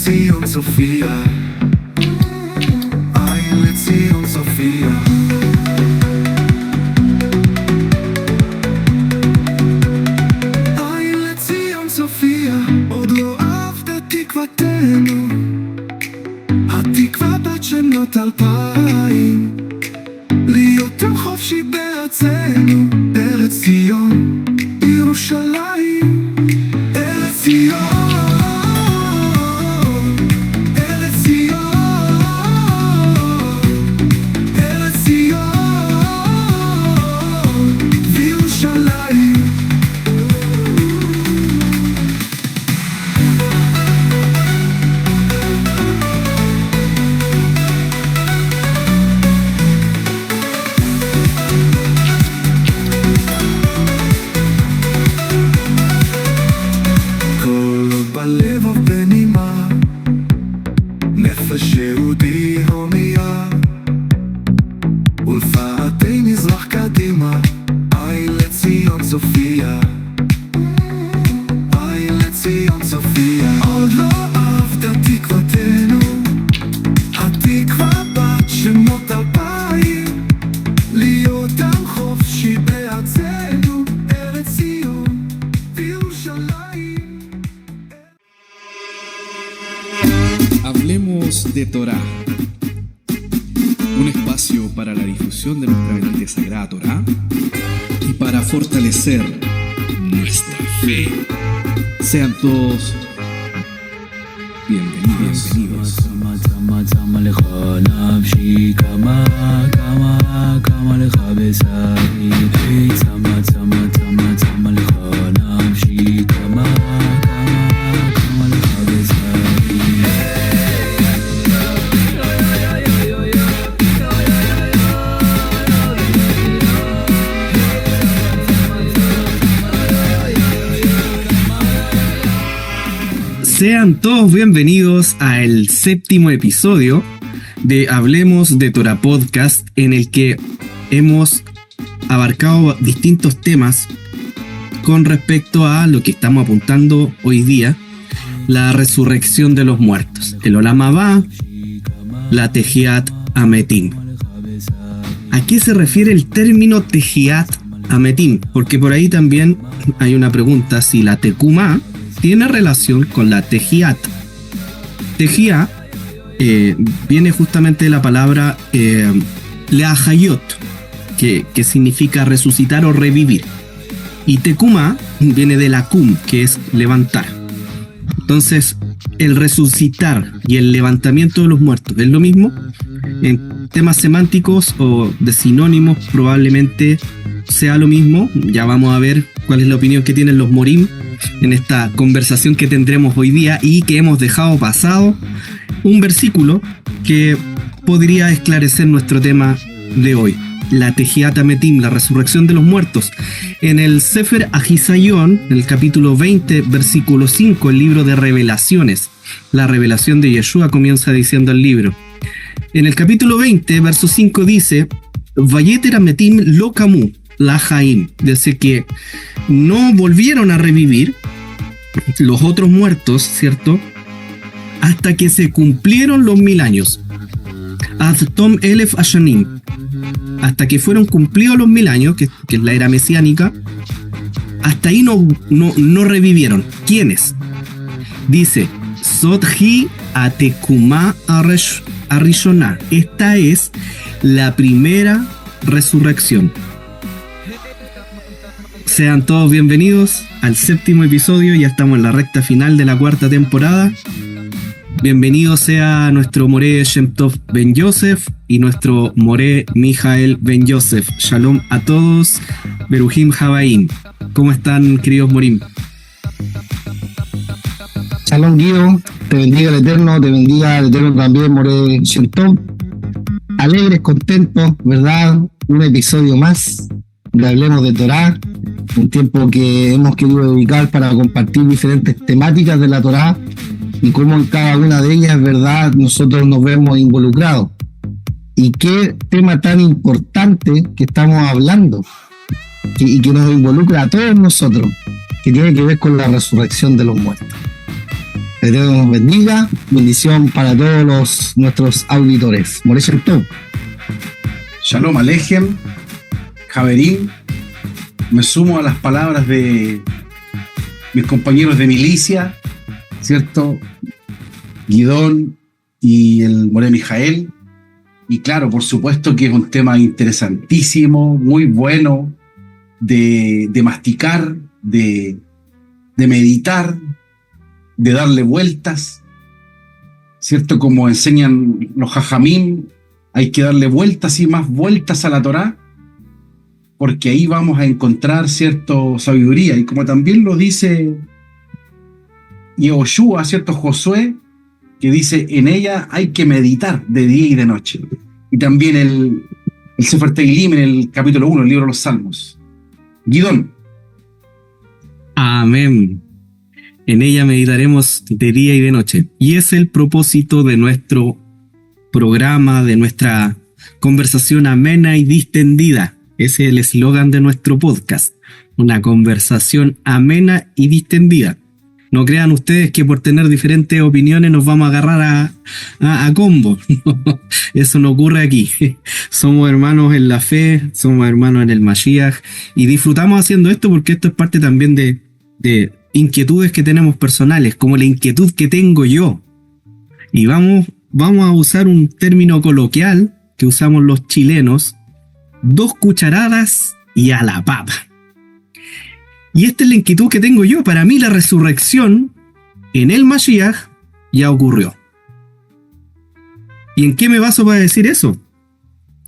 Lektion Sophia. Ein Lektion Sophia. Ein Lektion Sophia. עוד לא עבדה תקוותנו, התקווה בת שנות 2000, להיות עם חופשי בארצנו, ארץ ציון, ירושלים, ארץ ציון, ארץ ציון, ארץ ציון, וירושלים. בלב ובנימה, נפש יהודי הומייה, ולפאתי מזרח קדימה, אין לציון סופיה, אין לציון סופיה. עוד לא עבדה תקוותנו, התקווה בת שנות 2000, להיות עם חופשי בארצנו, ארץ ציון וירושלים. Hablemos de Torá, un espacio para la difusión de nuestra bendita y sagrada Torá y para fortalecer nuestra fe. Sean todos bienvenidos. Sean todos bienvenidos al 7º episodio de Hablemos de Torá Podcast, en el que hemos abarcado distintos temas con respecto a lo que estamos apuntando hoy día, la resurrección de los muertos, el Olam Haba, la Tejiat Ametim. ¿A qué se refiere el término Tejiat Ametim? Porque por ahí también hay una pregunta si la Tekuma tiene relación con la Tejiat. Tejia viene justamente de la palabra Leahayot, que significa resucitar o revivir. Y Tekuma viene de la Kum, que es levantar. Entonces, el resucitar y el levantamiento de los muertos es lo mismo. En temas semánticos o de sinónimos probablemente sea lo mismo. Ya vamos a ver cuál es la opinión que tienen los morim en esta conversación que tendremos hoy día, y que hemos dejado pasado un versículo que podría esclarecer nuestro tema de hoy, la Tejiat Ametim, la resurrección de los muertos. En el Sefer Ahisayon, en el capítulo 20, versículo 5, el libro de revelaciones, la revelación de Yeshua, comienza diciendo el libro. En el capítulo 20, verso 5 dice: Vayeter Ametim lo kamu la Jaim, desde que no volvieron a revivir los otros muertos, ¿cierto? Hasta que se cumplieron los 1000 años. Ad Tom Elef Ashanim, hasta que fueron cumplidos los 1000 años, que es la era mesiánica, hasta ahí no revivieron. ¿Quiénes? Dice: Sodhi Atekuma Arishona. Esta es la primera resurrección. Sean todos bienvenidos al 7º episodio, ya estamos en la recta final de la 4ª temporada. Bienvenido sea nuestro Moré Shem Tov Ben Yosef y nuestro Moré Mijael Ben Yosef. Shalom a todos, Beruhim Habaim. ¿Cómo están, queridos morim? Shalom, Guido, te bendiga el Eterno también, Moré Shem Tov. Alegres, contentos, ¿verdad? Un episodio más de Hablemos de Torá, un tiempo que hemos querido dedicar para compartir diferentes temáticas de la Torá y cómo en cada una de ellas, ¿verdad?, nosotros nos vemos involucrados. Y qué tema tan importante que estamos hablando y que nos involucra a todos nosotros, que tiene que ver con la resurrección de los muertos. Que Dios nos bendiga. Bendición para todos nuestros auditores. Morecho Top. Shalom Alejem, Javerín. Me sumo a las palabras de mis compañeros de milicia, ¿cierto? Guidón y el More Mijael. Y claro, por supuesto que es un tema interesantísimo, muy bueno de masticar, de meditar, de darle vueltas, ¿cierto? Como enseñan los jajamín, hay que darle vueltas y más vueltas a la Torá, porque ahí vamos a encontrar cierta sabiduría. Y como también lo dice Yehoshua, ¿cierto? Josué, que dice, en ella hay que meditar de día y de noche. Y también el Sefer Teilim en el capítulo 1, el libro de los Salmos. Guidón. Amén. En ella meditaremos de día y de noche. Y es el propósito de nuestro programa, de nuestra conversación amena y distendida. Ese es el eslogan de nuestro podcast. Una conversación amena y distendida. No crean ustedes que por tener diferentes opiniones nos vamos a agarrar a combo. Eso no ocurre aquí. Somos hermanos en la fe, somos hermanos en el Mashiach y disfrutamos haciendo esto porque esto es parte también de inquietudes que tenemos personales, como la inquietud que tengo yo. Y vamos a usar un término coloquial que usamos los chilenos: 2 cucharadas y a la papa. Y esta es la inquietud que tengo yo. Para mí la resurrección en el Mashiach ya ocurrió. ¿Y en qué me baso para decir eso?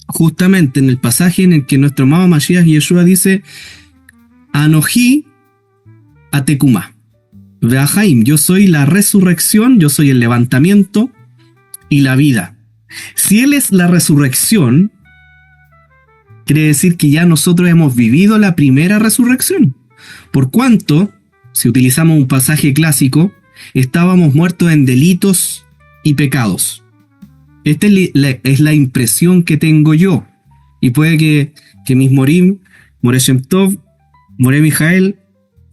Justamente en el pasaje en el que nuestro amado Mashiach Yeshua dice: Anoji Atekumá, Veahaim, yo soy la resurrección, yo soy el levantamiento y la vida. Si Él es la resurrección, quiere decir que ya nosotros hemos vivido la primera resurrección. Por cuanto, si utilizamos un pasaje clásico, estábamos muertos en delitos y pecados. Esta es la impresión que tengo yo. Y puede que mis Morim, More Shem Tov, More Mijael,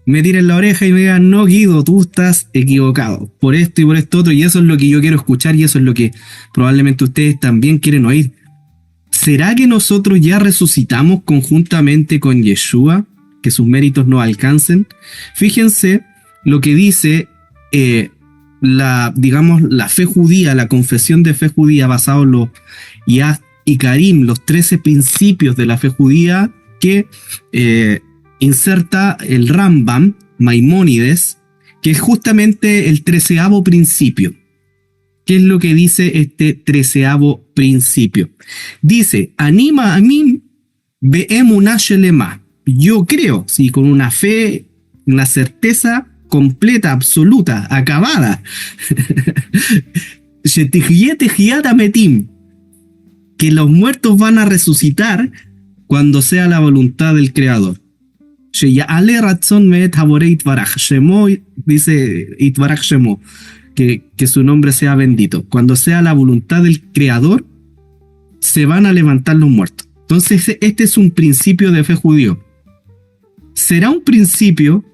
me tiren la oreja y me digan: no, Guido, tú estás equivocado por esto y por esto otro. Y eso es lo que yo quiero escuchar y eso es lo que probablemente ustedes también quieren oír. ¿Será que nosotros ya resucitamos conjuntamente con Yeshua? Que sus méritos nos alcancen. Fíjense lo que dice la fe judía, la confesión de fe judía basado en los Yad y Karim, los 13 principios de la fe judía que inserta el Rambam, Maimónides, que es justamente el 13º principio. ¿Qué es lo que dice este 13º principio? Dice: Anima a mí be'emunah shelema. Yo creo, sí, con una fe, una certeza completa, absoluta, acabada. Que los muertos van a resucitar cuando sea la voluntad del Creador. Dice Itbaraj Shemo, que su nombre sea bendito. Cuando sea la voluntad del Creador, se van a levantar los muertos. Entonces, este es un principio de fe judío. ¿Será un principio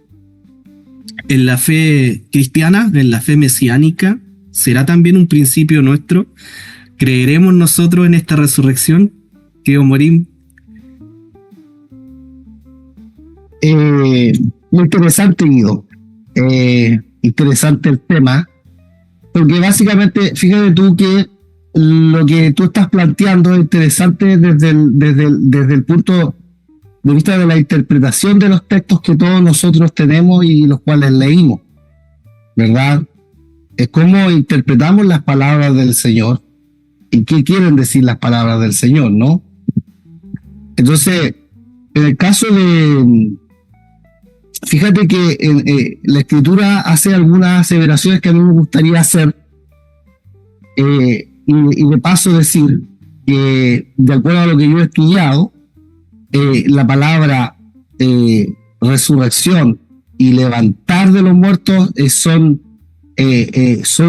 en la fe cristiana, en la fe mesiánica? ¿Será también un principio nuestro? ¿Creeremos nosotros en esta resurrección? Tío Morim. Interesante, Guido. Interesante el tema. Porque básicamente, fíjate tú que lo que tú estás planteando es interesante desde el punto de vista de la interpretación de los textos que todos nosotros tenemos y los cuales leímos, ¿verdad? Es cómo interpretamos las palabras del Señor y qué quieren decir las palabras del Señor, ¿no? Entonces, en el caso de... Fíjate que la Escritura hace algunas aseveraciones que a mí me gustaría hacer y de paso decir que, de acuerdo a lo que yo he estudiado, la palabra resurrección y levantar de los muertos son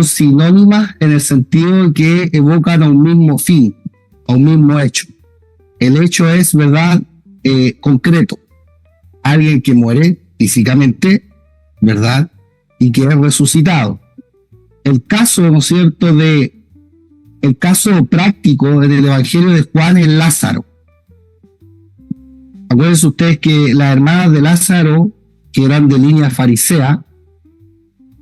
sinónimas en el sentido de que evocan a un mismo fin, a un mismo hecho. El hecho es, ¿verdad?, concreto. Alguien que muere físicamente, ¿verdad?, y que es resucitado. el caso, ¿no es cierto?, el caso práctico en el Evangelio de Juan es Lázaro. Acuérdense ustedes que las hermanas de Lázaro, que eran de línea farisea,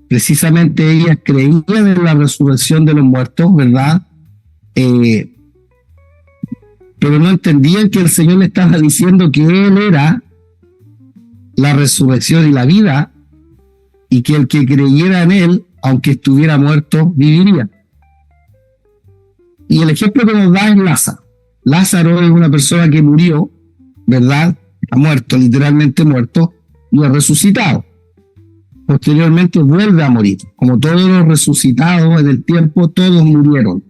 precisamente ellas creían en la resurrección de los muertos, ¿verdad? Pero no entendían que el Señor le estaba diciendo que Él era la resurrección y la vida, y que el que creyera en Él, aunque estuviera muerto, viviría. Y el ejemplo que nos da es Lázaro. Lázaro es una persona que murió, ¿verdad? Ha muerto, literalmente muerto, y ha resucitado. Posteriormente vuelve a morir. Como todos los resucitados en el tiempo, todos murieron.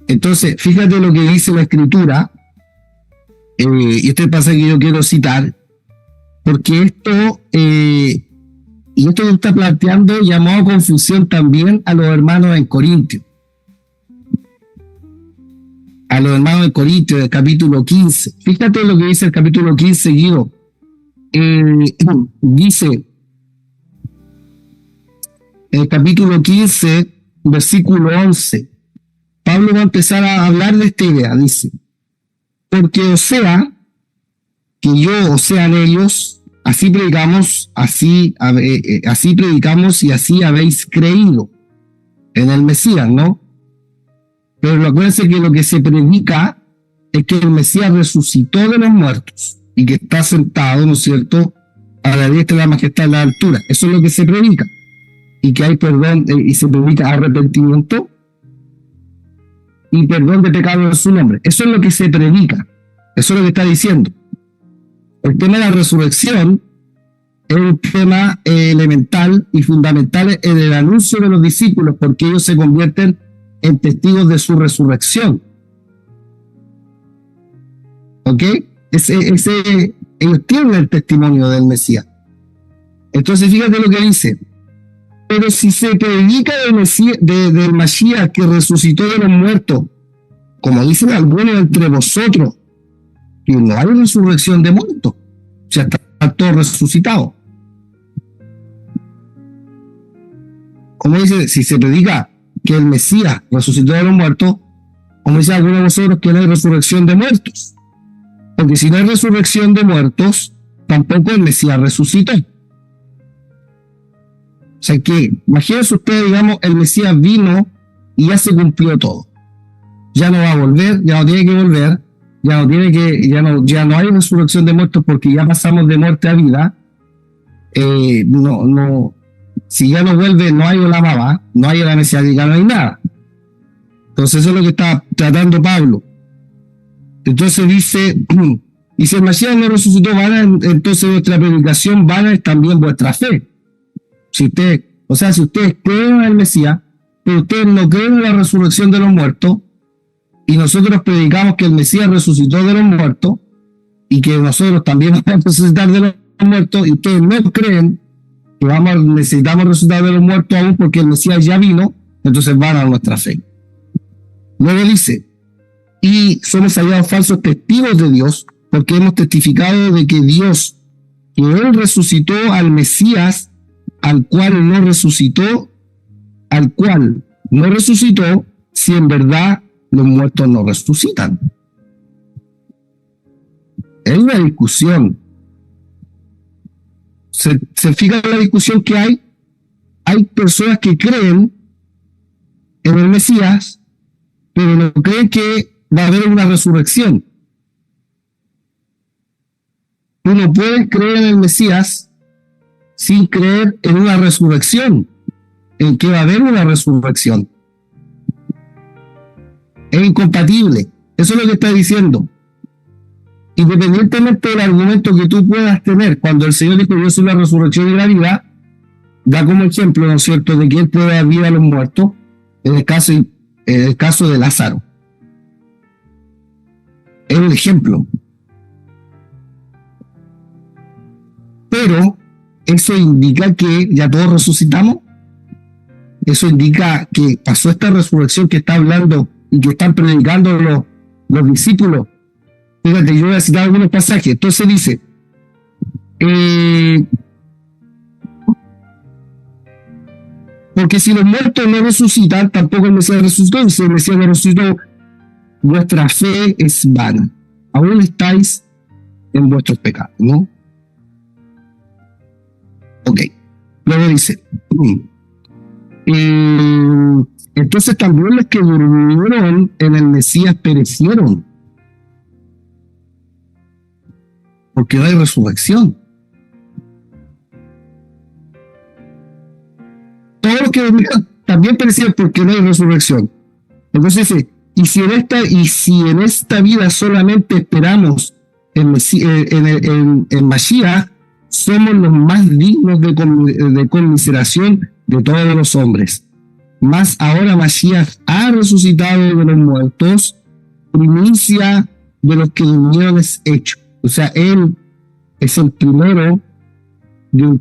Entonces, fíjate lo que dice la Escritura, y este pasaje que yo quiero citar, porque esto que está planteando llamó a confusión también a los hermanos en Corintios. A los hermanos de Corintios, del capítulo 15. Fíjate lo que dice el capítulo 15, Guido. Dice, en el capítulo 15, versículo 11, Pablo va a empezar a hablar de esta idea. Dice, porque o sea, que yo, o sean ellos, así predicamos, así predicamos y así habéis creído en el Mesías, ¿no? Pero acuérdense que lo que se predica es que el Mesías resucitó de los muertos y que está sentado, ¿no es cierto?, a la diestra de la majestad en la altura. Eso es lo que se predica. Y que hay perdón, y se predica arrepentimiento y perdón de pecado en su nombre. Eso es lo que se predica. Eso es lo que está diciendo. El tema de la resurrección es un tema elemental y fundamental en el anuncio de los discípulos, porque ellos se convierten en testigos de su resurrección. ¿Ok? Ellos tienen el testimonio del Mesías. Entonces fíjate lo que dice. Pero si se predica del Mashiach que resucitó de los muertos, como dicen algunos entre vosotros, que no hay resurrección de muertos, o sea, está todo resucitado. Como dice, si se predica que el Mesías resucitó de los muertos, como dice algunos de vosotros, que no hay resurrección de muertos. Porque si no hay resurrección de muertos, tampoco el Mesías resucitó. O sea que, imagínense ustedes, digamos, el Mesías vino y ya se cumplió todo. Ya no va a volver, ya no tiene que volver, ya no hay resurrección de muertos porque ya pasamos de muerte a vida. Si ya no vuelve, no hay Olam Abba, no hay la mesiánica, no hay nada. Entonces eso es lo que está tratando Pablo. Entonces dice, y si el Mesías no resucitó, entonces vuestra predicación vana es también vuestra fe. Si ustedes creen en el Mesías, pero ustedes no creen en la resurrección de los muertos, y nosotros predicamos que el Mesías resucitó de los muertos, y que nosotros también vamos a resucitar de los muertos, y ustedes no creen que necesitamos resucitar de los muertos aún porque el Mesías ya vino, entonces van a nuestra fe. Luego dice, y somos hallados falsos testigos de Dios, porque hemos testificado de que Él resucitó al Mesías, al cual no resucitó, si en verdad los muertos no resucitan. Es una discusión. Se fija en la discusión que hay. Hay personas que creen en el Mesías, pero no creen que va a haber una resurrección. Tú no puedes creer en el Mesías sin creer en una resurrección, en que va a haber una resurrección. Es incompatible. Eso es lo que está diciendo. Independientemente del argumento que tú puedas tener, cuando el Señor dijo yo soy la resurrección y la vida, da como ejemplo, ¿no es cierto?, de que Él puede dar vida a los muertos, en el caso de Lázaro. Es un ejemplo. Pero eso indica que ya todos resucitamos. Eso indica que pasó esta resurrección que está hablando y que están predicando los discípulos. Fíjate, yo voy a citar algunos pasajes. Entonces dice, Porque si los muertos no resucitan, tampoco el Mesías resucitó. Y si el Mesías no resucitó, vuestra fe es vana. Aún estáis en vuestros pecados, ¿no? Ok. Luego dice, entonces también los que durmieron en el Mesías perecieron, porque no hay resurrección. Todos los que durmieron también perecieron porque no hay resurrección. Entonces dice, y si en esta vida solamente esperamos en Mashiach, somos los más dignos de conmiseración de todos los hombres. Mas ahora Mashiach ha resucitado de los muertos, primicia de los que durmieron es hecho. O sea, él es el primero de un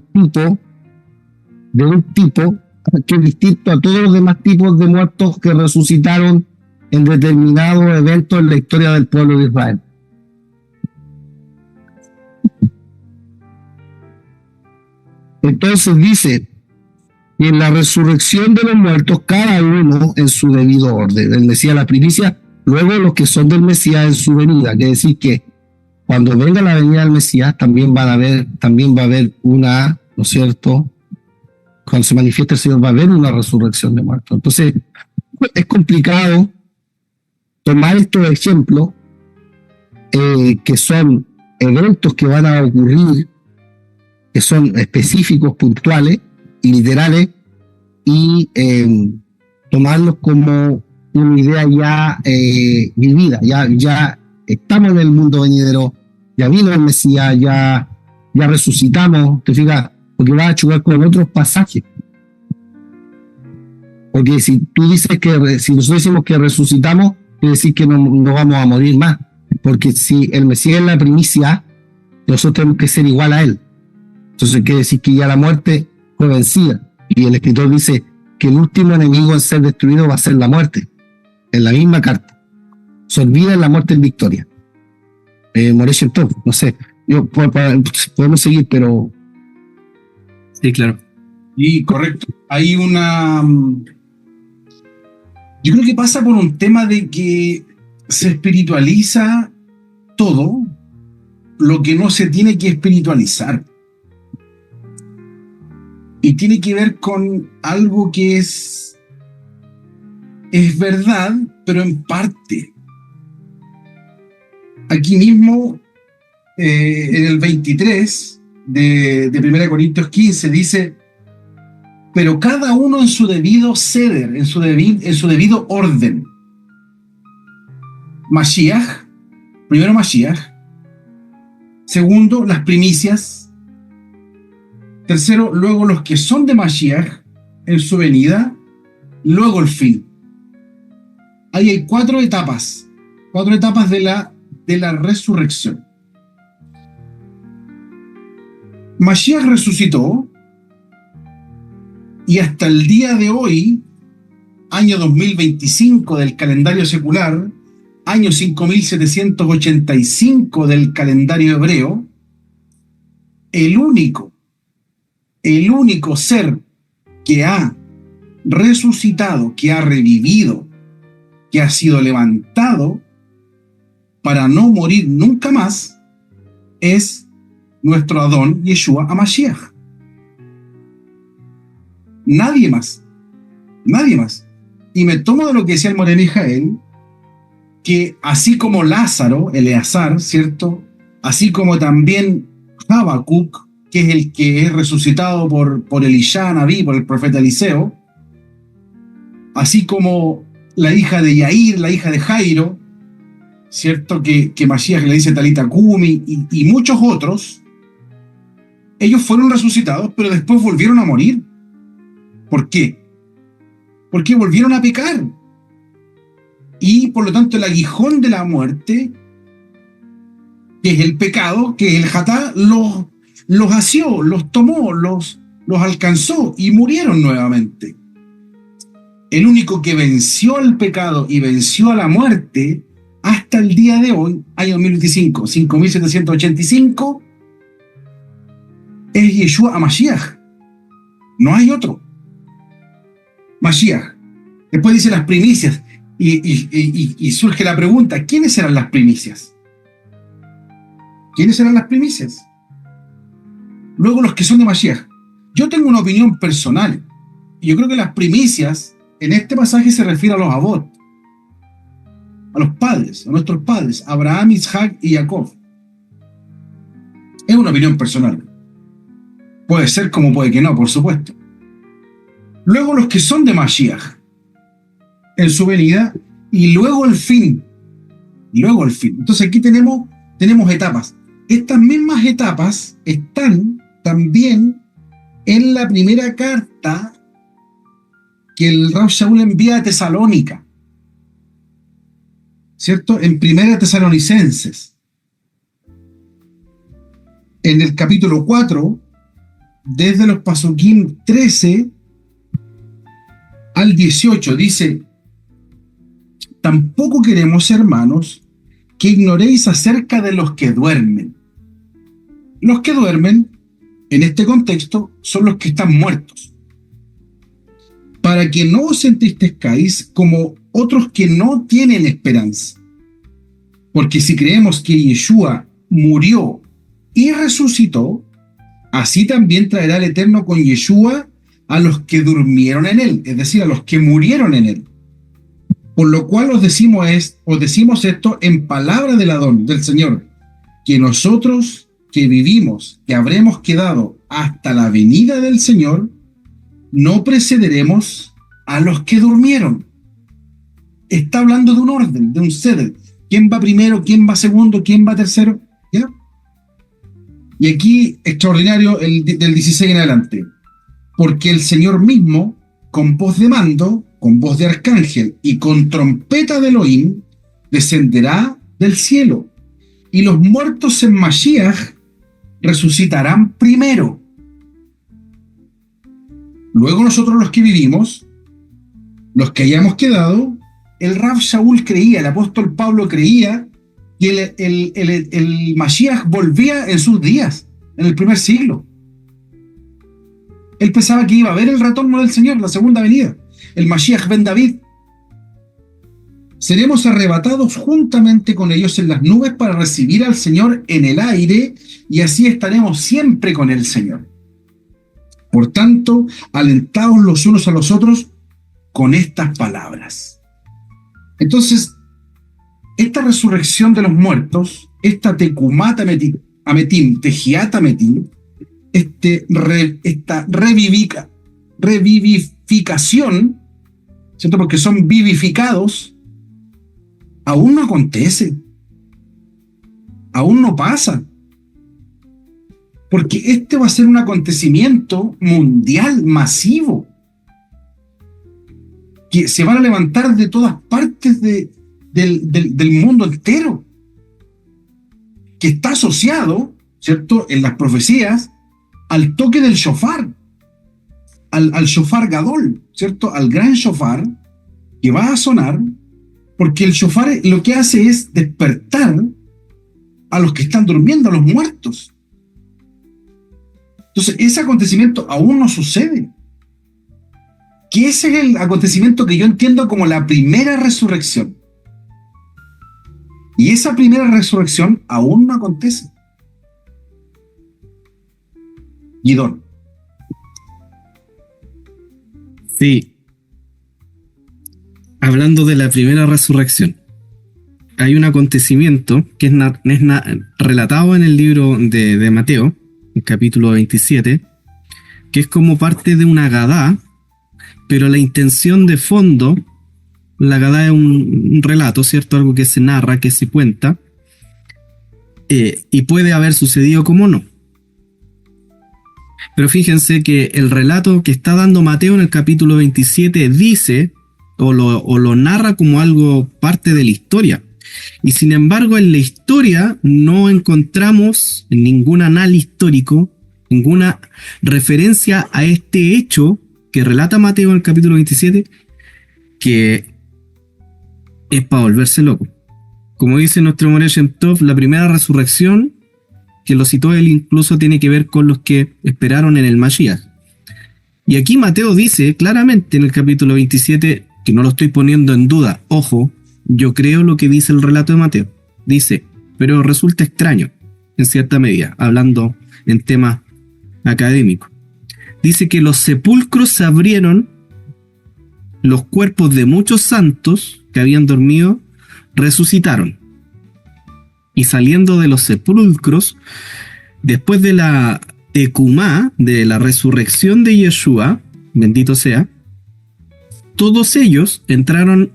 tipo que es distinto a todos los demás tipos de muertos que resucitaron en determinados eventos en la historia del pueblo de Israel. Entonces dice que en la resurrección de los muertos, cada uno en su debido orden. El Mesías la primicia, luego los que son del Mesías en su venida. Quiere decir que cuando venga la venida del Mesías, también va a haber una, ¿no es cierto? Cuando se manifieste el Señor, va a haber una resurrección de muertos. Entonces, es complicado tomar estos ejemplos, que son eventos que van a ocurrir, que son específicos, puntuales y literales, y tomarlos como una idea ya vivida. Ya estamos en el mundo venidero, ya vino el Mesías, ya resucitamos, te fijas, porque vas a chocar con otros pasajes. Porque si nosotros decimos que resucitamos, quiere decir que no vamos a morir más. Porque si el Mesías es la primicia, nosotros tenemos que ser igual a él. Entonces quiere decir que ya la muerte fue vencida. Y el escritor dice que el último enemigo en ser destruido va a ser la muerte. En la misma carta. Se olvida la muerte en victoria. Moresh Tov, no sé. Podemos seguir, pero... Sí, claro. Y correcto. Hay una... Yo creo que pasa por un tema de que se espiritualiza todo lo que no se tiene que espiritualizar. Y tiene que ver con algo que es verdad, pero en parte. Aquí mismo, en el 23 de 1 Corintios 15, dice: pero cada uno en su debido ceder, en su debido orden. Mashiach, primero Mashiach. Segundo, las primicias. Tercero, luego los que son de Mashiach en su venida. Luego el fin. Ahí hay cuatro etapas de la resurrección. Mashiach resucitó, y hasta el día de hoy, año 2025 del calendario secular, año 5785 del calendario hebreo, el único ser que ha resucitado, que ha revivido, que ha sido levantado para no morir nunca más, es nuestro Adón Yeshua HaMashiach. Nadie más. Y me tomo de lo que decía el Moré Mijael, que así como Lázaro, Eleazar, ¿cierto? Así como también Habacuc, que es el que es resucitado por Elishá Nabí, por el profeta Eliseo, así como la hija de Yair, la hija de Jairo, ¿cierto? Que Mashiach le dice Talita Kumi, y muchos otros, ellos fueron resucitados, pero después volvieron a morir. ¿Por qué? Porque volvieron a pecar. Y por lo tanto el aguijón de la muerte, que es el pecado, que es el jatá, los asió, los tomó, los alcanzó y murieron nuevamente. El único que venció al pecado y venció a la muerte hasta el día de hoy, año 2025, 5785, es Yeshua HaMashiach. No hay otro. Mashiach. Después dice las primicias. Y surge la pregunta, ¿quiénes serán las primicias? ¿Quiénes serán las primicias? Luego los que son de Mashiach. Yo tengo una opinión personal. Y yo creo que las primicias en este pasaje se refiere a los Avot, a los padres, a nuestros padres, Abraham, Isaac y Jacob. Es una opinión personal. Puede ser como puede que no, por supuesto. Luego los que son de Mashiach en su venida, y luego el fin. Luego el fin. Entonces aquí tenemos etapas. Estas mismas etapas están también en la primera carta que el Rav Shaul envía a Tesalónica, ¿cierto? En Primera Tesalonicenses, en el capítulo 4, desde los pasuquín 13 al 18, dice: tampoco queremos, hermanos, que ignoréis acerca de los que duermen. Los que duermen, en este contexto, son los que están muertos, para que no os entristezcáis como otros que no tienen esperanza. Porque si creemos que Yeshua murió y resucitó, así también traerá el Eterno con Yeshua a los que durmieron en él, es decir, a los que murieron en él. Por lo cual os decimos esto en palabra del Adón, del Señor, que nosotros que vivimos, que habremos quedado hasta la venida del Señor, no precederemos a los que durmieron. Está hablando de un orden, de un seder. ¿Quién va primero? ¿Quién va segundo? ¿Quién va tercero? ¿Ya? Y aquí, extraordinario, del 16 en adelante. Porque el Señor mismo, con voz de mando, con voz de arcángel y con trompeta de Elohim, descenderá del cielo. Y los muertos en Mashiach resucitarán primero. Luego nosotros los que vivimos, los que hayamos quedado, el Rav Shaul creía, el apóstol Pablo creía que el Mashiach volvía en sus días, en el primer siglo. Él pensaba que iba a haber el retorno del Señor, la segunda venida, el Mashiach ben David. Seremos arrebatados juntamente con ellos en las nubes para recibir al Señor en el aire, y así estaremos siempre con el Señor. Por tanto, alentaos los unos a los otros con estas palabras. Entonces, esta resurrección de los muertos, esta tecumat ametim, tejiat ametim, esta revivificación, ¿cierto? Porque son vivificados, aún no acontece, aún no pasa. Porque este va a ser un acontecimiento mundial, masivo, que se van a levantar de todas partes del mundo entero, que está asociado, ¿cierto?, en las profecías, al toque del shofar, al shofar gadol, ¿cierto?, al gran shofar que va a sonar, porque el shofar lo que hace es despertar a los que están durmiendo, a los muertos. Entonces, ese acontecimiento aún no sucede. Que ese es el acontecimiento que yo entiendo como la primera resurrección. Y esa primera resurrección aún no acontece. Guidón. Sí. Hablando de la primera resurrección, hay un acontecimiento que es relatado en el libro de Mateo, en capítulo 27, que es como parte de una Agadá, pero la intención de fondo, la Agadá es un relato, ¿cierto? Algo que se narra, que se cuenta, y puede haber sucedido como no. Pero fíjense que el relato que está dando Mateo en el capítulo 27 dice, o lo narra como algo parte de la historia. Y sin embargo, en la historia no encontramos ningún análisis histórico, ninguna referencia a este hecho que relata Mateo en el capítulo 27, que es para volverse loco. Como dice nuestro Moreh Shem Tov, la primera resurrección, que lo citó él, incluso tiene que ver con los que esperaron en el Mashiach. Y aquí Mateo dice claramente en el capítulo 27, que no lo estoy poniendo en duda, ojo, yo creo lo que dice el relato de Mateo. Dice, pero resulta extraño, en cierta medida, hablando en temas académicos. Dice que los sepulcros se abrieron, los cuerpos de muchos santos que habían dormido resucitaron. Y saliendo de los sepulcros, después de la Tecumá, de la resurrección de Yeshua, bendito sea, todos ellos entraron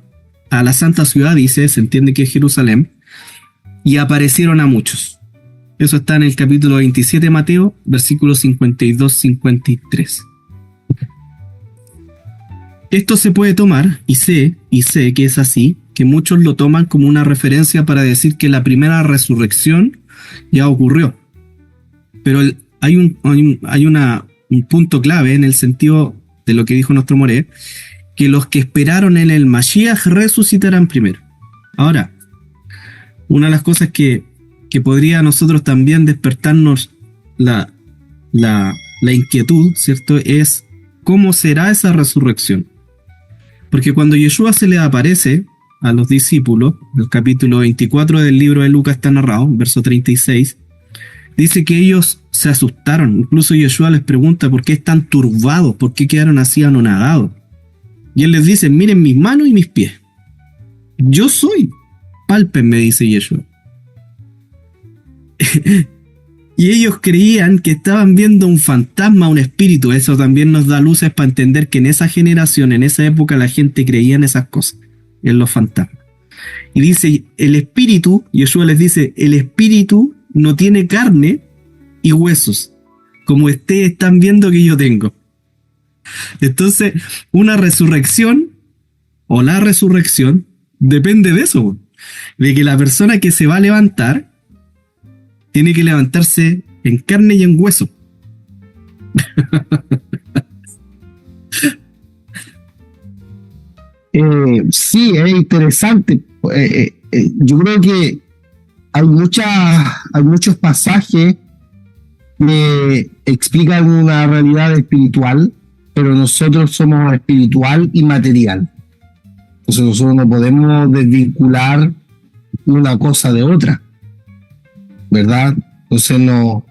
a la santa ciudad, dice, se entiende que es Jerusalén, y aparecieron a muchos. Eso está en el capítulo 27 de Mateo, versículos 52-53. Esto se puede tomar, y sé que es así, que muchos lo toman como una referencia para decir que la primera resurrección ya ocurrió. Pero hay un punto clave en el sentido de lo que dijo nuestro Moré, que los que esperaron en el Mashiach resucitarán primero. Ahora, una de las cosas que podría a nosotros también despertarnos la inquietud, ¿cierto? Es cómo será esa resurrección. Porque cuando Yeshua se le aparece a los discípulos, el capítulo 24 del libro de Lucas está narrado, verso 36, dice que ellos se asustaron. Incluso Yeshua les pregunta por qué están turbados, por qué quedaron así anonadados. Y él les dice, miren mis manos y mis pies. Yo soy. Pálpenme, dice Yeshua. Y ellos creían que estaban viendo un fantasma, un espíritu. Eso también nos da luces para entender que en esa generación, en esa época, la gente creía en esas cosas, en los fantasmas. Y dice, el espíritu, Yeshua les dice, el espíritu no tiene carne y huesos, como ustedes están viendo que yo tengo. Entonces, una resurrección, o la resurrección, depende de eso, de que la persona que se va a levantar tiene que levantarse en carne y en hueso. Sí, es interesante. Yo creo que hay muchos pasajes que explican una realidad espiritual, pero nosotros somos espiritual y material. Entonces nosotros no podemos desvincular una cosa de otra, ¿verdad? Entonces no.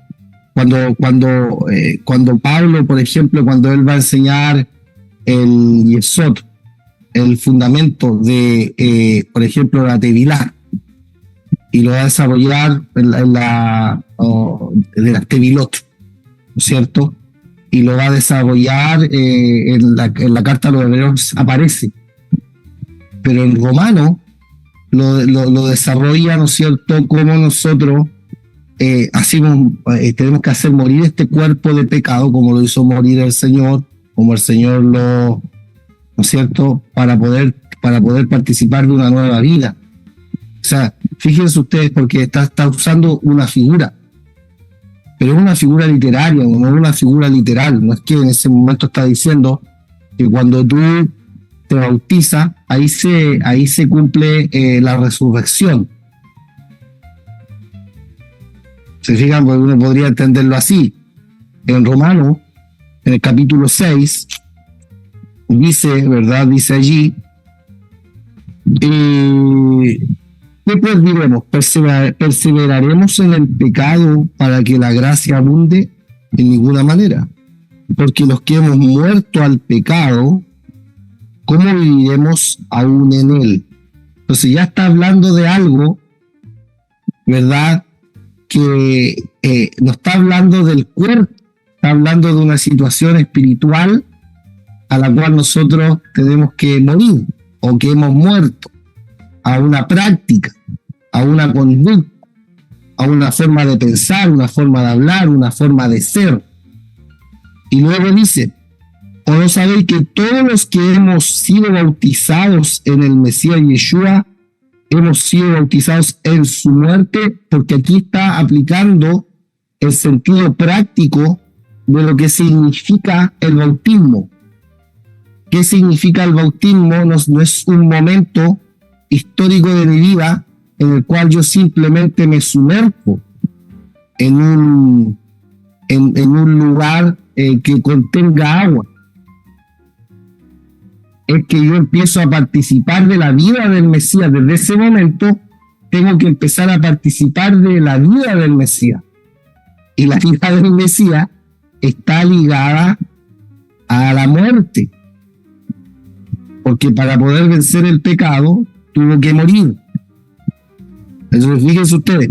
Cuando Pablo, por ejemplo, cuando él va a enseñar el Yesod, el fundamento de, por ejemplo, la Tevilá, y lo va a desarrollar de las Tevilot, ¿no es cierto? Y lo va a desarrollar en la carta a los Hebreos aparece. Pero en Romano lo desarrolla, ¿no es cierto?, como nosotros tenemos que hacer morir este cuerpo de pecado, como lo hizo morir el Señor, como el Señor ¿no es cierto?, para poder participar de una nueva vida. O sea, fíjense ustedes, porque está usando una figura, pero es una figura literaria, no es una figura literal. No es que en ese momento está diciendo que cuando tú te bautizas, ahí se cumple la resurrección. ¿Se fijan? Porque uno podría entenderlo así. En Romanos, en el capítulo 6, dice, ¿verdad? Dice allí, ¿qué pues diremos? ¿Perseveraremos en el pecado para que la gracia abunde? En ninguna manera. Porque los que hemos muerto al pecado, ¿cómo viviremos aún en él? Entonces ya está hablando de algo, ¿verdad?, que no está hablando del cuerpo, está hablando de una situación espiritual a la cual nosotros tenemos que morir, o que hemos muerto, a una práctica, a una conducta, a una forma de pensar, una forma de hablar, una forma de ser. Y luego dice, ¿o no sabéis que todos los que hemos sido bautizados en el Mesías Yeshua, hemos sido bautizados en su muerte? Porque aquí está aplicando el sentido práctico de lo que significa el bautismo. ¿Qué significa el bautismo? No es un momento histórico de mi vida en el cual yo simplemente me sumerjo en un lugar que contenga agua, es que yo empiezo a participar de la vida del Mesías. Desde ese momento tengo que empezar a participar de la vida del Mesías. Y la vida del Mesías está ligada a la muerte. Porque para poder vencer el pecado, tuvo que morir. Eso, fíjense ustedes.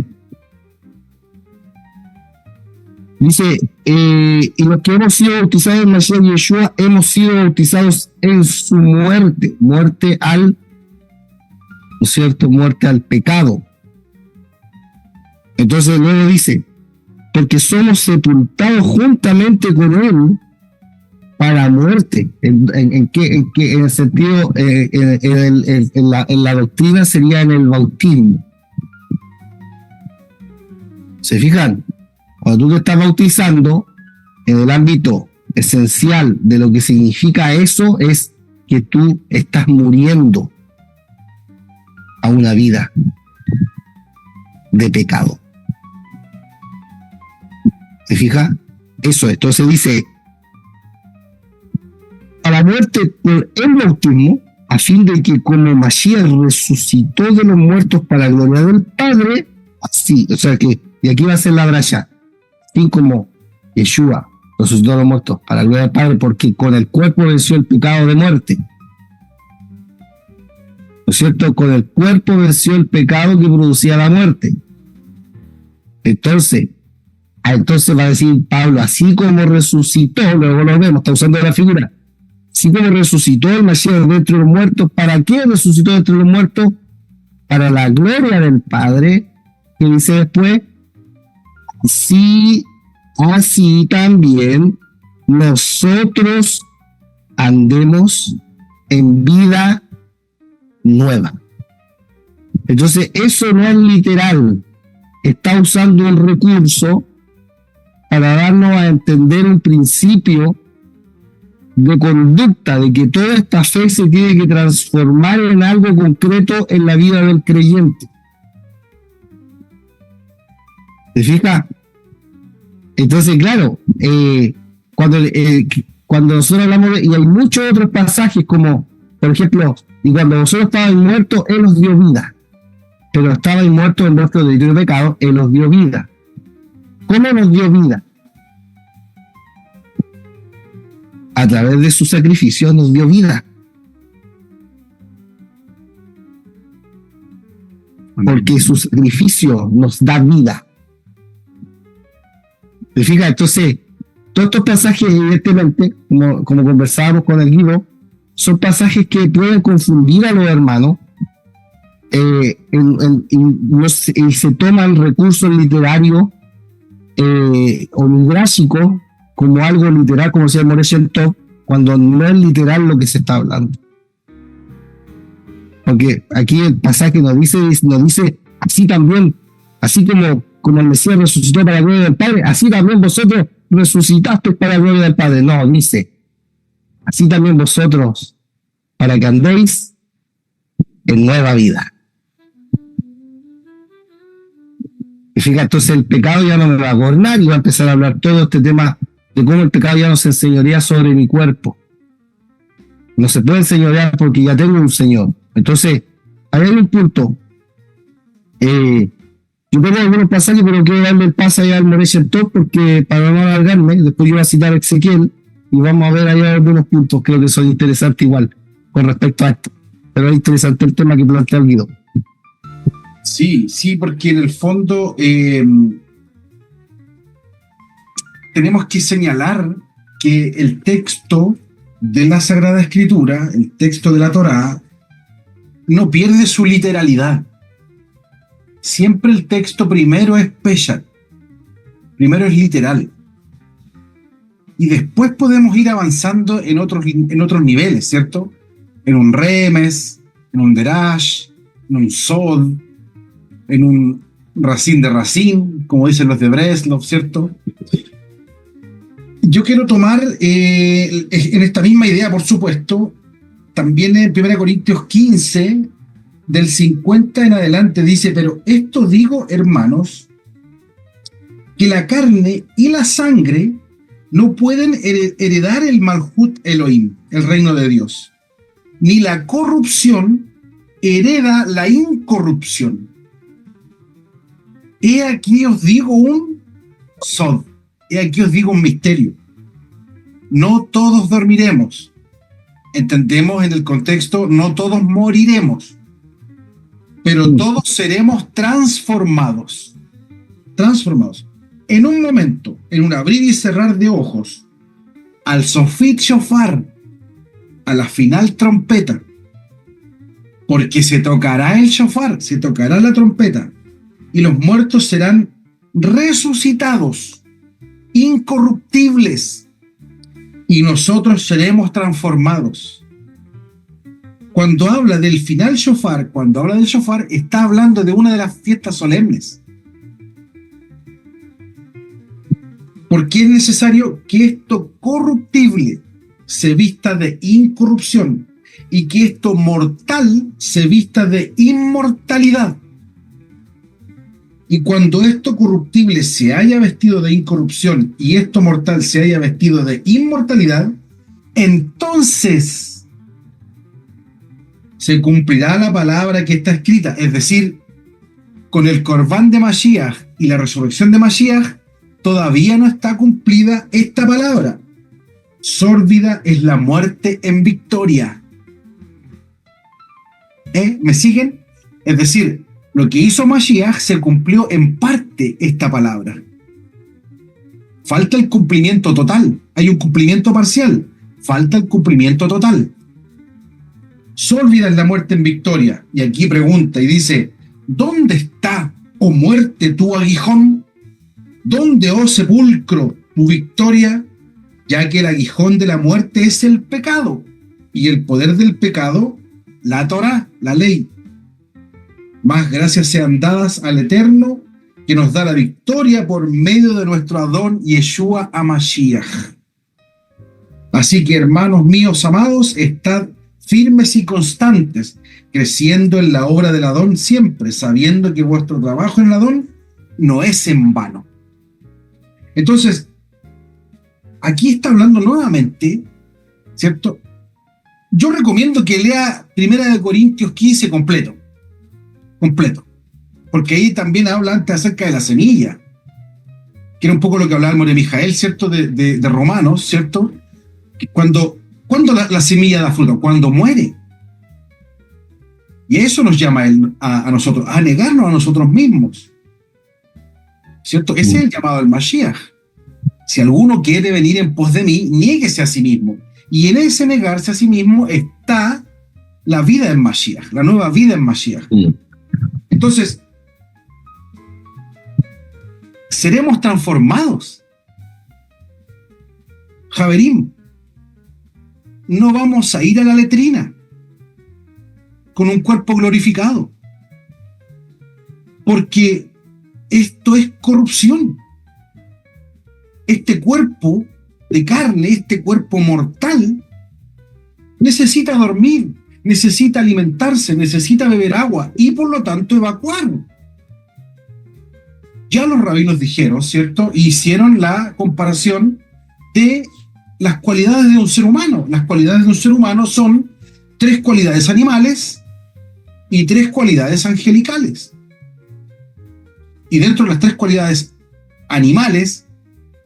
Dice, y los que hemos sido bautizados en Mashiach Yeshua, hemos sido bautizados en su muerte. Muerte al, ¿no es cierto? Muerte al pecado. Entonces luego dice, porque somos sepultados juntamente con él para muerte. ¿En el sentido, en la doctrina sería en el bautismo? ¿Se fijan? Cuando tú te estás bautizando, en el ámbito esencial de lo que significa eso es que tú estás muriendo a una vida de pecado. ¿Se fija? Eso es. Entonces dice, a la muerte por el bautismo, a fin de que como Mashiach resucitó de los muertos para la gloria del Padre, así, o sea que, y aquí va a ser la braya, así como Yeshua resucitó de los muertos para la gloria del Padre, porque con el cuerpo venció el pecado de muerte. ¿No es cierto? Con el cuerpo venció el pecado que producía la muerte. Entonces va a decir Pablo, así como resucitó, luego lo vemos, está usando la figura, así como resucitó el Mashiach de entre los muertos. ¿Para qué resucitó de entre los muertos? Para la gloria del Padre, que dice después, así también nosotros andemos en vida nueva. Entonces eso no es literal, está usando un recurso para darnos a entender un principio de conducta, de que toda esta fe se tiene que transformar en algo concreto en la vida del creyente. ¿Te fijas? Entonces, claro, cuando nosotros hablamos y hay muchos otros pasajes como, por ejemplo, y cuando vosotros estabais muertos, Él os dio vida. Pero estabais muertos en vuestro delito de pecado, Él os dio vida. ¿Cómo nos dio vida? A través de su sacrificio nos dio vida. Porque su sacrificio nos da vida. ¿Te fijas? Entonces, todos estos pasajes, evidentemente, como conversábamos con el Guido, son pasajes que pueden confundir a los hermanos y se toman recursos literarios o midrashicos como algo literal, como decía Moré Shem Tov, cuando no es literal lo que se está hablando. Porque aquí el pasaje nos dice así también, así como el Mesías resucitó para la gloria del Padre, así también vosotros resucitasteis para la gloria del Padre. No, dice, así también vosotros, para que andéis en nueva vida. Y fíjate, entonces el pecado ya no me va a gobernar y va a empezar a hablar todo este tema de cómo el pecado ya no se enseñorea sobre mi cuerpo. No se puede enseñorear porque ya tengo un Señor. Entonces, ahí hay un punto. Yo tengo algunos pasajes, pero quiero darle el pase allá al Moré Shem Tov porque para no alargarme, después yo voy a citar a Ezequiel y vamos a ver allá algunos puntos, creo que son interesantes igual con respecto a esto. Pero es interesante el tema que plantea el Guido. Sí, porque en el fondo tenemos que señalar que el texto de la Sagrada Escritura, el texto de la Torá, no pierde su literalidad. Siempre el texto primero es peshat, primero es literal. Y después podemos ir avanzando en otros niveles, ¿cierto? En un remes, en un derash, en un sod, en un racín de racín, como dicen los de Breslov, ¿cierto? Yo quiero tomar en esta misma idea, por supuesto, también en 1 Corintios 15, del 50 en adelante, dice, pero esto digo, hermanos, que la carne y la sangre no pueden heredar el Malhut Elohim, el reino de Dios. ni la corrupción hereda la incorrupción. He aquí os digo un sod, he aquí os digo un misterio. No todos dormiremos. Entendemos en el contexto, no todos moriremos, pero todos seremos transformados. Transformados. En un momento, en un abrir y cerrar de ojos, al sofit shofar, a la final trompeta, porque se tocará el shofar, se tocará la trompeta, y los muertos serán resucitados, incorruptibles, y nosotros seremos transformados. Cuando habla del final shofar, cuando habla del shofar, está hablando de una de las fiestas solemnes. Porque es necesario que esto corruptible se vista de incorrupción y que esto mortal se vista de inmortalidad. Y cuando esto corruptible se haya vestido de incorrupción y esto mortal se haya vestido de inmortalidad, entonces se cumplirá la palabra que está escrita. Es decir, con el Corbán de Mashiach y la resurrección de Mashiach, todavía no está cumplida esta palabra. Sórdida es la muerte en victoria. ¿Me siguen? Es decir, lo que hizo Mashiach se cumplió en parte esta palabra. Falta el cumplimiento total. Hay un cumplimiento parcial. Falta el cumplimiento total. Sórdida es la muerte en victoria. Y aquí pregunta y dice, ¿dónde está, oh muerte, tu aguijón? ¿Dónde, oh sepulcro, tu victoria? Ya que el aguijón de la muerte es el pecado, y el poder del pecado, la Torá, la ley. Más gracias sean dadas al Eterno, que nos da la victoria por medio de nuestro Adón Yeshua HaMashiach. Así que, hermanos míos amados, estad firmes y constantes, creciendo en la obra del Adón siempre, sabiendo que vuestro trabajo en el Adón no es en vano. Entonces, aquí está hablando nuevamente, ¿cierto? Yo recomiendo que lea 1 Corintios 15 completo, porque ahí también habla antes acerca de la semilla, que era un poco lo que hablaba el More Mijael, ¿cierto? De Romanos, ¿cierto? Cuando la semilla da fruto, cuando muere. Y eso nos llama a nosotros, a negarnos a nosotros mismos, ¿cierto? Ese es el llamado del Mashiach. Si alguno quiere venir en pos de mí, niéguese a sí mismo. Y en ese negarse a sí mismo está la vida en Mashiach, la nueva vida en Mashiach. Entonces, seremos transformados. Javerim, no vamos a ir a la letrina con un cuerpo glorificado, porque esto es corrupción. Este cuerpo de carne, este cuerpo mortal, necesita dormir, necesita alimentarse, necesita beber agua y por lo tanto evacuar. Ya los rabinos dijeron, ¿cierto? Hicieron la comparación de las cualidades de un ser humano. Las cualidades de un ser humano son 3 cualidades animales y 3 cualidades angelicales. Y dentro de las 3 cualidades animales,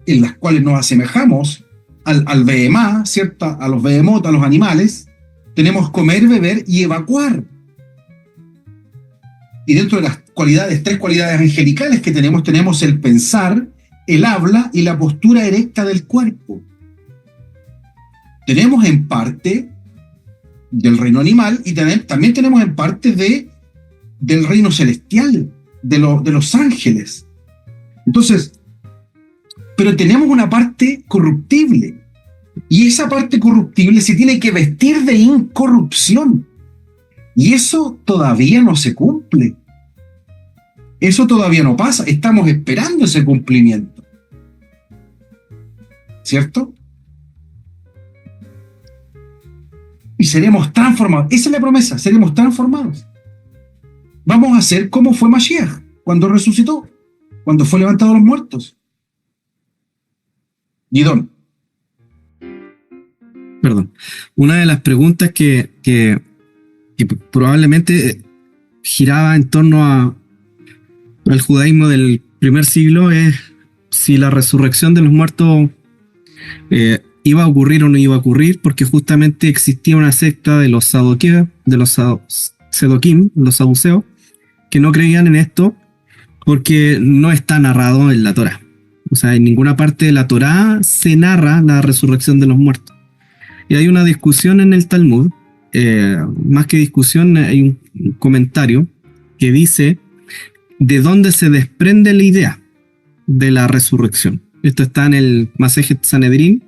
en las cuales nos asemejamos al behemá, ¿cierto? A los behemot, a los animales, tenemos comer, beber y evacuar. Y dentro de las 3 cualidades angelicales que tenemos el pensar, el habla y la postura erecta del cuerpo. Tenemos en parte del reino animal y también tenemos en parte del reino celestial, de los ángeles. Entonces, pero tenemos una parte corruptible. Y esa parte corruptible se tiene que vestir de incorrupción. Y eso todavía no se cumple. Eso todavía no pasa. Estamos esperando ese cumplimiento. ¿Cierto? Y seremos transformados. Esa es la promesa. Seremos transformados. Vamos a ser como fue Mashiach cuando resucitó, cuando fue levantado de los muertos. Gidón. acuerdo. Una de las preguntas que probablemente giraba en torno al judaísmo del primer siglo es si la resurrección de los muertos iba a ocurrir o no iba a ocurrir, porque justamente existía una secta de los sadoquim, los saduceos, que no creían en esto porque no está narrado en la Torá. O sea, en ninguna parte de la Torá se narra la resurrección de los muertos. Y hay una discusión en el Talmud, más que discusión, hay un comentario que dice de dónde se desprende la idea de la resurrección. Esto está en el Masejet Sanedrín,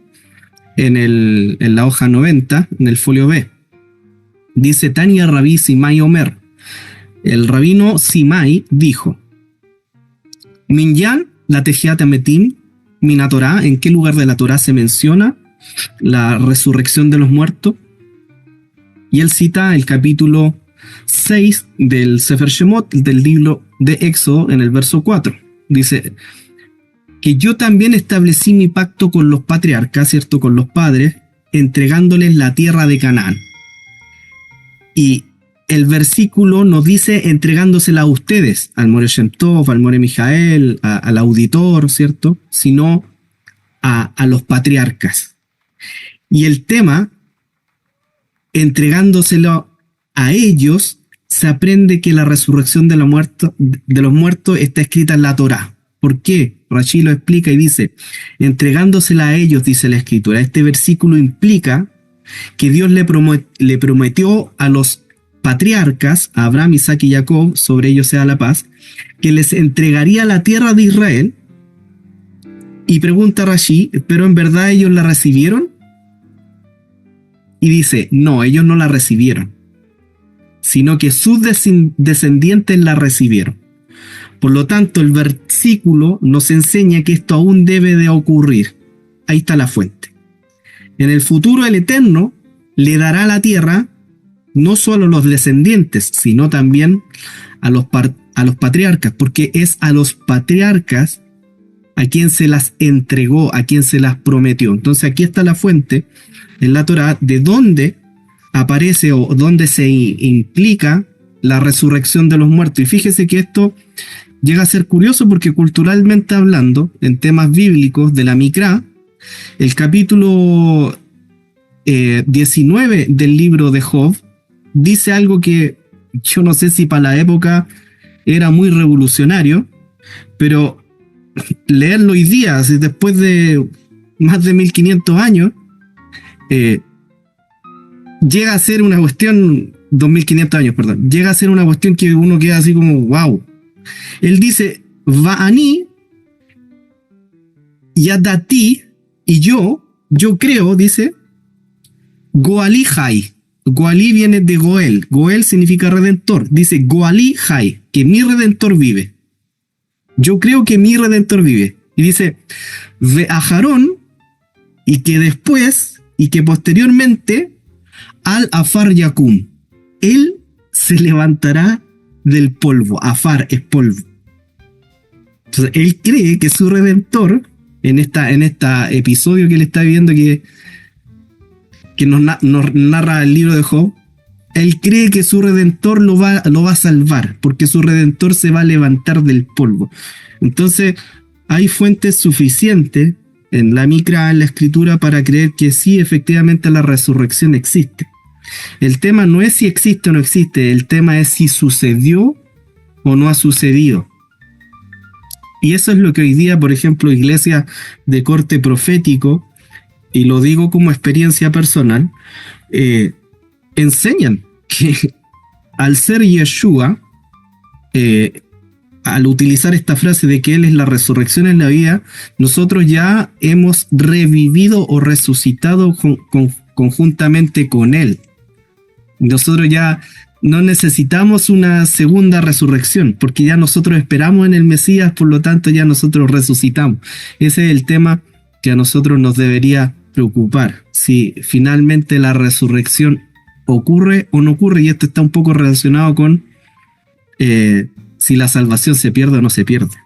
en la hoja 90, en el folio B. Dice Tania Rabí Simai Omer. El rabino Simai dijo: Minyan la Tejiat Ametim, Mina Torá, ¿en qué lugar de la Torá se menciona la resurrección de los muertos? Y él cita el capítulo 6 del Sefer Shemot, del libro de Éxodo, en el verso 4. Dice que yo también establecí mi pacto con los patriarcas, ¿cierto? Con los padres, entregándoles la tierra de Canaán. Y el versículo nos dice entregándosela a ustedes, al More Shem Tov, al More Mijael, al auditor, ¿cierto? Sino a los patriarcas. Y el tema, entregándoselo a ellos, se aprende que la resurrección de los muertos está escrita en la Torá. ¿Por qué? Rashi lo explica y dice, entregándosela a ellos, dice la escritura. Este versículo implica que Dios le prometió a los patriarcas, a Abraham, Isaac y Jacob, sobre ellos sea la paz, que les entregaría la tierra de Israel. Y pregunta Rashi, ¿pero en verdad ellos la recibieron? Y dice, no, ellos no la recibieron, sino que sus descendientes la recibieron. Por lo tanto, el versículo nos enseña que esto aún debe de ocurrir. Ahí está la fuente. En el futuro el Eterno le dará la tierra no solo a los descendientes, sino también a los patriarcas, porque es a los patriarcas a quien se las entregó, a quien se las prometió. Entonces aquí está la fuente en la Torá de dónde aparece o dónde se implica la resurrección de los muertos. Y fíjese que esto llega a ser curioso porque culturalmente hablando, en temas bíblicos de la Mikra, el capítulo 19 del libro de Job dice algo que yo no sé si para la época era muy revolucionario, pero leerlo hoy día, después de más de 1500 años, llega a ser una cuestión, 2500 años, perdón, llega a ser una cuestión que uno queda así como, wow. Él dice, Va'ani, Yadati, y yo creo, dice, Goali Hai. Goali viene de Goel. Goel significa redentor. Dice Goali Hai, que mi redentor vive. Yo creo que mi redentor vive. Y dice, Ve'ajarón, y que después, y que posteriormente, Al Afar Yakum, él se levantará del polvo. Afar es polvo. Entonces, él cree que su redentor, en esta episodio que él está viviendo, que nos narra el libro de Job, él cree que su redentor lo va a salvar, porque su redentor se va a levantar del polvo. Entonces, hay fuentes suficientes en la Mikra, en la escritura, para creer que sí, efectivamente la resurrección existe. El tema no es si existe o no existe, el tema es si sucedió o no ha sucedido. Y eso es lo que hoy día, por ejemplo, iglesias de corte profético, y lo digo como experiencia personal, enseñan que al ser Yeshua, al utilizar esta frase de que Él es la resurrección en la vida, nosotros ya hemos revivido o resucitado conjuntamente con Él. Nosotros ya no necesitamos una segunda resurrección, porque ya nosotros esperamos en el Mesías, por lo tanto ya nosotros resucitamos. Ese es el tema que a nosotros nos debería preocupar, si finalmente la resurrección ocurre o no ocurre, y esto está un poco relacionado con si la salvación se pierde o no se pierde.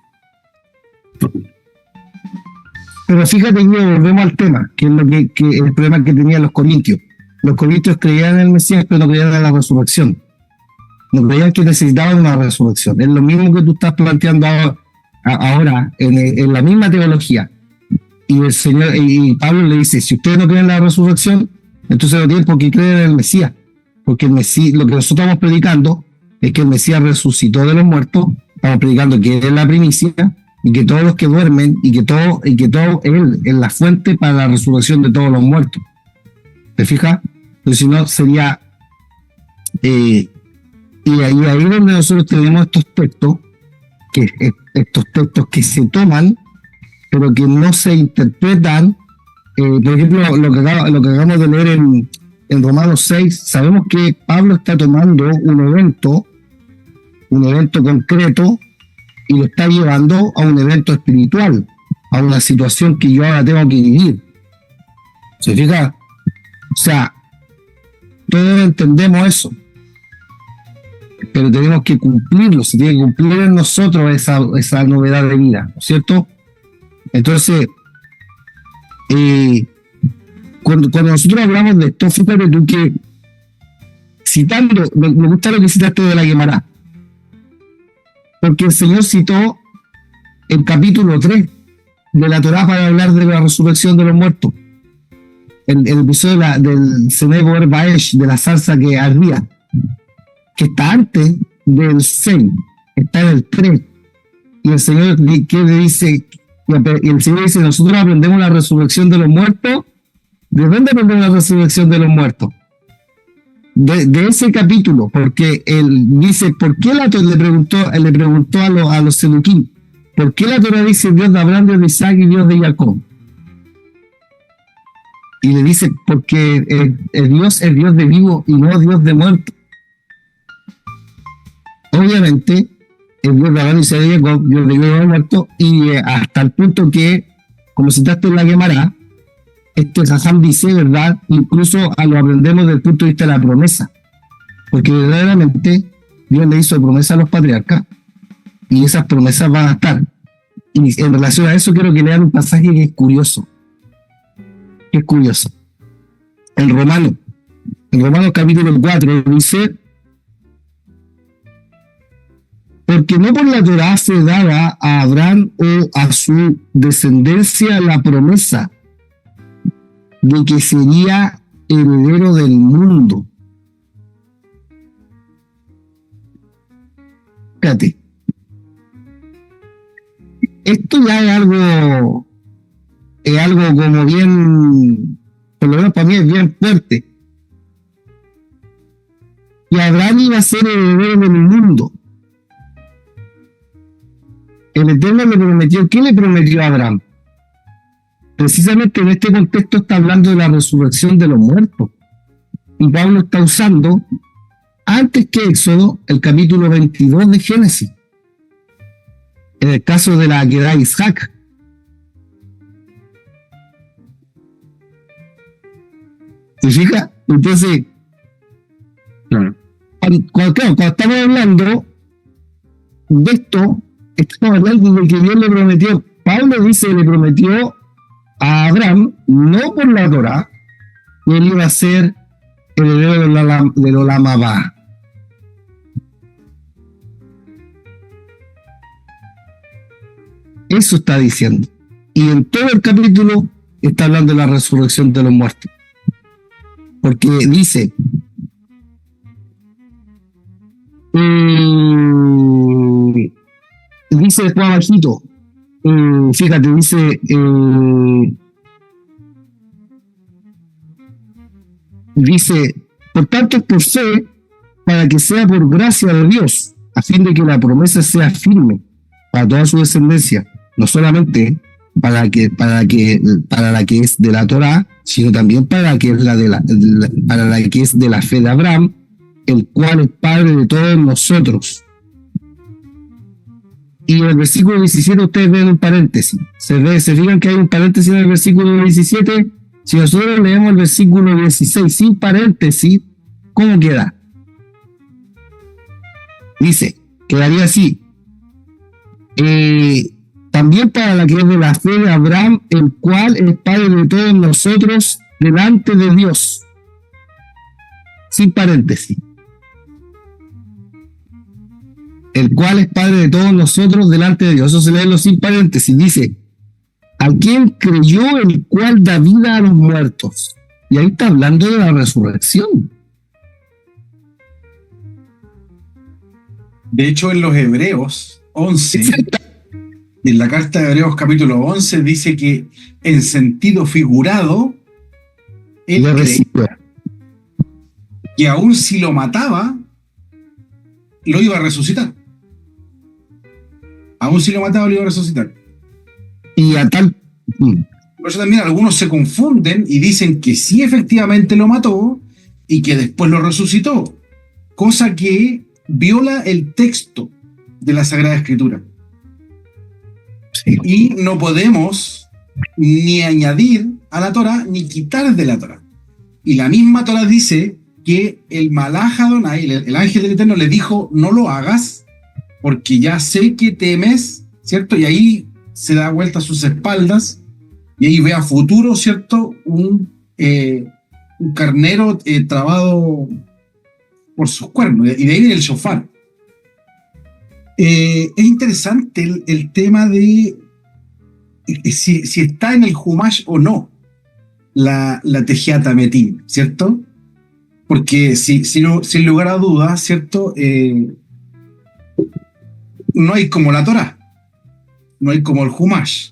Pero fíjate que volvemos al tema, que es el problema que tenían los corintios. Los corintios creían en el Mesías, pero no creían en la resurrección. No creían que necesitaban una resurrección. Es lo mismo que tú estás planteando ahora en la misma teología. Y el Señor y Pablo le dice: si ustedes no creen en la resurrección, entonces no tienen por qué creer en el Mesías. Porque el Mesías, lo que nosotros estamos predicando es que el Mesías resucitó de los muertos. Estamos predicando que Él es la primicia y que todos los que duermen y que todo Él es la fuente para la resurrección de todos los muertos. ¿Te fijas? Entonces, si no, sería... y ahí donde nosotros tenemos estos textos que se toman, pero que no se interpretan. Por ejemplo, lo que acabamos de leer en Romanos 6, sabemos que Pablo está tomando un evento concreto y lo está llevando a un evento espiritual, a una situación que yo ahora tengo que vivir. ¿Se fija? O sea, todos entendemos eso, pero tenemos que cumplirlo, se tiene que cumplir en nosotros esa novedad de vida, ¿no es cierto? Entonces, cuando nosotros hablamos de esto, fíjate tú que citando, me gusta lo que citaste de la Guemará, porque el Señor citó el capítulo 3 de la Torá para hablar de la resurrección de los muertos. El episodio del Senebo Baesh, de la zarza que ardía, que está antes del 6, está en el 3. Y el Señor ¿qué le dice? Y el Señor dice: nosotros aprendemos la resurrección de los muertos. ¿De dónde aprendemos la resurrección de los muertos? De ese capítulo, porque él dice: ¿por qué la Torá le preguntó a los seduquín? ¿Por qué la Torá dice Dios de Abraham, Dios de Isaac y Dios de Jacob? Y le dice: porque el Dios es Dios de vivo y no Dios de muerto. Obviamente, el Dios de Abraham, Isaac y Jacob, Dios de vivo y no de muerto, y hasta el punto que, como citaste en la Guemará, Jajam dice, ¿verdad? Incluso lo aprendemos desde el punto de vista de la promesa, porque verdaderamente Dios le hizo promesa a los patriarcas y esas promesas van a estar. Y en relación a eso quiero que lean un pasaje que es curioso. En Romanos capítulo 4 dice: porque no por la Torá fue dada a Abraham o a su descendencia la promesa de que sería heredero del mundo. Fíjate, esto ya es algo como bien, por lo menos para mí es bien fuerte. Y Abraham iba a ser heredero del mundo. El Eterno le prometió. ¿Qué le prometió a Abraham? Precisamente en este contexto está hablando de la resurrección de los muertos. Y Pablo está usando, antes que Éxodo, el capítulo 22 de Génesis. En el caso de la que da Isaac. ¿Se fija? Entonces, cuando estamos hablando de esto, estamos hablando de que Dios le prometió. Pablo dice que le prometió a Abraham, no por la Torá, que él iba a ser heredero del Olam Abba. Eso está diciendo. Y en todo el capítulo está hablando de la resurrección de los muertos. Porque dice, dice después abajito, fíjate, dice, por tanto es por fe, para que sea por gracia de Dios, a fin de que la promesa sea firme para toda su descendencia, no solamente para la que es de la Torá, sino también para la que es de la fe de Abraham, el cual es padre de todos nosotros. Y en el versículo 17 ustedes ven un paréntesis. Se fijan que hay un paréntesis en el versículo 17. Si nosotros leemos el versículo 16 sin paréntesis, ¿cómo queda? Dice, quedaría así. también para la que es de la fe de Abraham, el cual es Padre de todos nosotros delante de Dios. Sin paréntesis. El cual es Padre de todos nosotros delante de Dios. Eso se lee en los sin paréntesis. Dice, a quien creyó, el cual da vida a los muertos. Y ahí está hablando de la resurrección. De hecho, en los Hebreos 11, en la carta de Hebreos capítulo 11, dice que en sentido figurado, él Lo cree recibió. que aun si lo mataba, lo iba a resucitar. Aun si lo mataba, lo iba a resucitar. Y a tal... Por eso también algunos se confunden y dicen que sí efectivamente lo mató y que después lo resucitó, cosa que viola el texto de la Sagrada Escritura. Sí. Y no podemos ni añadir a la Torá ni quitar de la Torá. Y la misma Torá dice que el Malaj Adonai, el ángel del Eterno, le dijo, no lo hagas porque ya sé que temes, ¿cierto? Y ahí se da vuelta a sus espaldas y ahí ve a futuro, ¿cierto? Un carnero trabado por sus cuernos, y de ahí viene el shofar. Es interesante el tema de si está en el Humash o no la Tejiat Ametim, ¿cierto? Porque sin lugar a dudas, ¿cierto? No hay como la Torá, no hay como el Humash.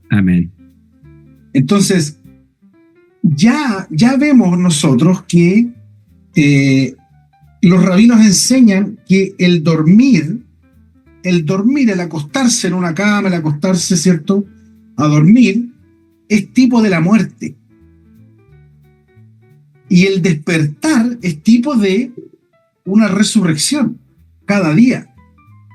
Amén. Entonces, ya vemos nosotros que los rabinos enseñan que el dormir, el acostarse en una cama, el acostarse, ¿cierto?, a dormir, es tipo de la muerte. Y el despertar es tipo de una resurrección cada día.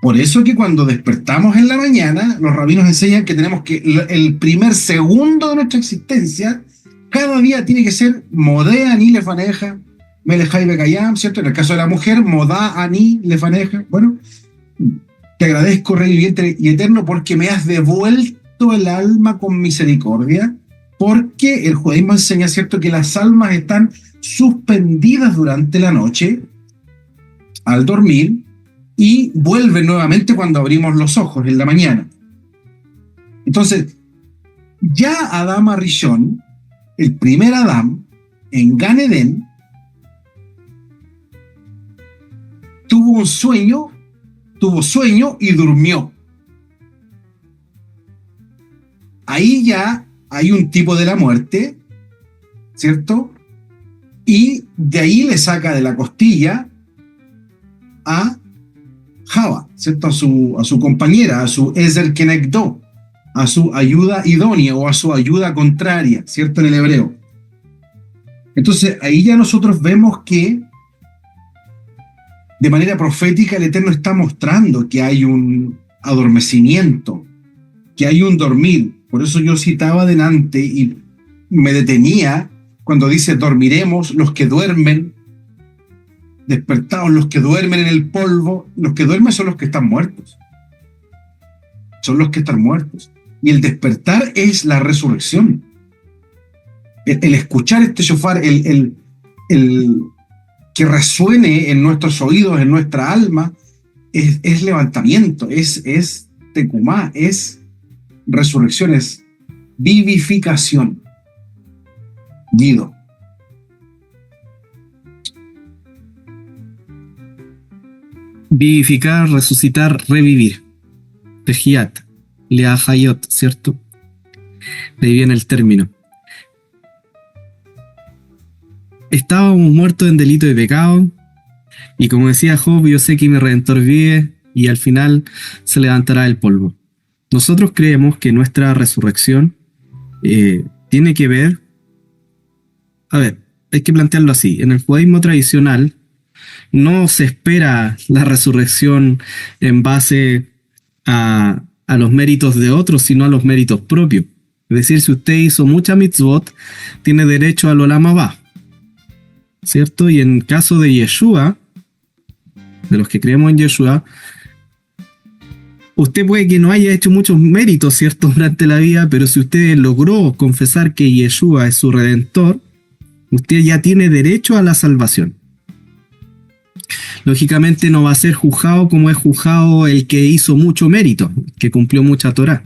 Por eso que cuando despertamos en la mañana, los rabinos enseñan que tenemos que, el primer segundo de nuestra existencia, cada día tiene que ser Modea Ani Lefaneja, Melejai Bekayam, ¿cierto? En el caso de la mujer, Modá Ani Lefaneja. Bueno, te agradezco, Rey viviente y eterno, porque me has devuelto el alma con misericordia, porque el judaísmo enseña, ¿cierto?, que las almas están suspendidas durante la noche al dormir y vuelven nuevamente cuando abrimos los ojos en la mañana. Entonces, ya Adán Arishon, el primer Adán, en Gan Edén, tuvo sueño y durmió. Ahí ya hay un tipo de la muerte, ¿cierto? Y de ahí le saca de la costilla a Java, ¿cierto? A su compañera, a su Ezer Kenegdo, a su ayuda idónea o a su ayuda contraria, ¿cierto? En el hebreo. Entonces, ahí ya nosotros vemos que de manera profética el Eterno está mostrando que hay un adormecimiento, que hay un dormir. Por eso yo citaba adelante y me detenía cuando dice dormiremos los que duermen, despertados los que duermen en el polvo. Los que duermen son los que están muertos. Son los que están muertos. Y el despertar es la resurrección. El escuchar este shofar, el que resuene en nuestros oídos, en nuestra alma, es levantamiento, es tecumá, es resurrección, es vivificación. Guido. Vivificar, resucitar, revivir. Tejiat, Leahayot, ¿cierto? De ahí viene el término. Estábamos muertos en delito y pecado, y como decía Job, yo sé que mi Redentor vive, y al final se levantará del polvo. Nosotros creemos que nuestra resurrección tiene que ver... A ver, hay que plantearlo así. En el judaísmo tradicional no se espera la resurrección en base a los méritos de otros, sino a los méritos propios. Es decir, si usted hizo mucha mitzvot, tiene derecho al olam habá, ¿cierto? Y en caso de Yeshua, de los que creemos en Yeshua, usted puede que no haya hecho muchos méritos, ¿cierto?, durante la vida, pero si usted logró confesar que Yeshua es su Redentor, usted ya tiene derecho a la salvación. Lógicamente no va a ser juzgado como es juzgado el que hizo mucho mérito, que cumplió mucha Torá.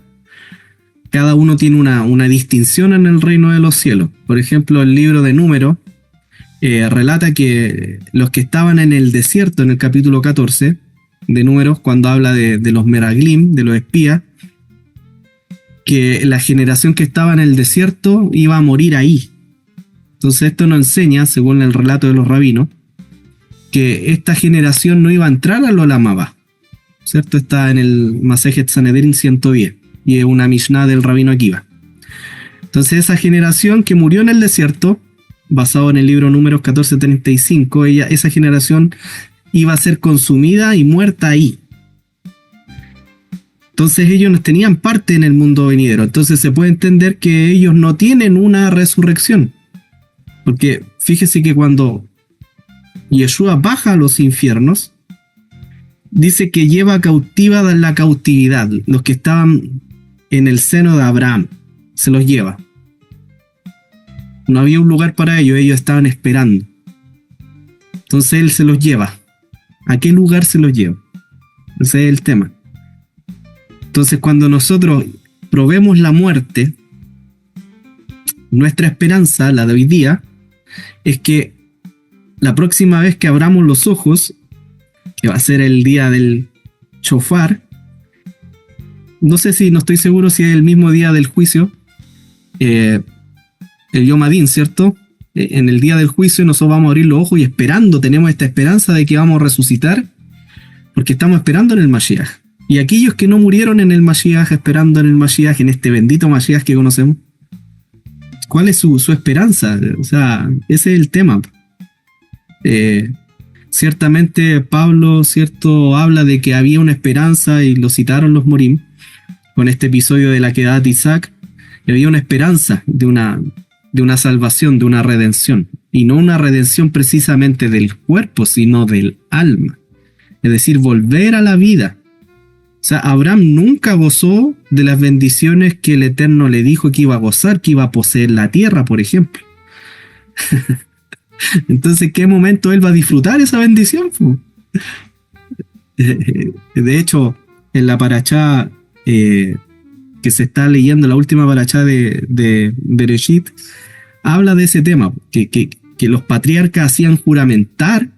Cada uno tiene una distinción en el reino de los cielos. Por ejemplo, el libro de Números relata que los que estaban en el desierto, en el capítulo 14 de Números, cuando habla de los Meraglim, de los espías, que la generación que estaba en el desierto iba a morir ahí. Entonces esto nos enseña, según el relato de los rabinos, que esta generación no iba a entrar al Olam Abba, ¿cierto? Está en el Masejet Sanedrin 110 y es una Mishnah del rabino Akiva. Entonces esa generación que murió en el desierto, basado en el libro Números 14:35, esa generación iba a ser consumida y muerta ahí. Entonces ellos no tenían parte en el mundo venidero. Entonces se puede entender que ellos no tienen una resurrección. Porque fíjese que cuando Yeshua baja a los infiernos, dice que lleva cautiva la cautividad. Los que estaban en el seno de Abraham, se los lleva. No había un lugar para ellos estaban esperando. Entonces él se los lleva. ¿A qué lugar se los lleva? Ese es el tema. Entonces cuando nosotros probemos la muerte, nuestra esperanza, la de hoy día, es que la próxima vez que abramos los ojos, que va a ser el día del shofar, no estoy seguro si es el mismo día del juicio, el Yom Adin, ¿cierto? En el día del juicio nosotros vamos a abrir los ojos y tenemos esta esperanza de que vamos a resucitar, porque estamos esperando en el Mashiach. Y aquellos que no murieron en el Mashiach, esperando en el Mashiach, en este bendito Mashiach que conocemos, ¿cuál es su esperanza? O sea, ese es el tema. Ciertamente Pablo, ¿cierto?, habla de que había una esperanza, y lo citaron los Morim, con este episodio de la quedad de Isaac, y había una esperanza de una salvación, de una redención, y no una redención precisamente del cuerpo, sino del alma. Es decir, volver a la vida. O sea, Abraham nunca gozó de las bendiciones que el Eterno le dijo que iba a gozar, que iba a poseer la tierra, por ejemplo. Entonces, ¿en qué momento él va a disfrutar esa bendición? De hecho, en la parachá que se está leyendo, la última parachá de Bereshit, habla de ese tema, que los patriarcas hacían juramentar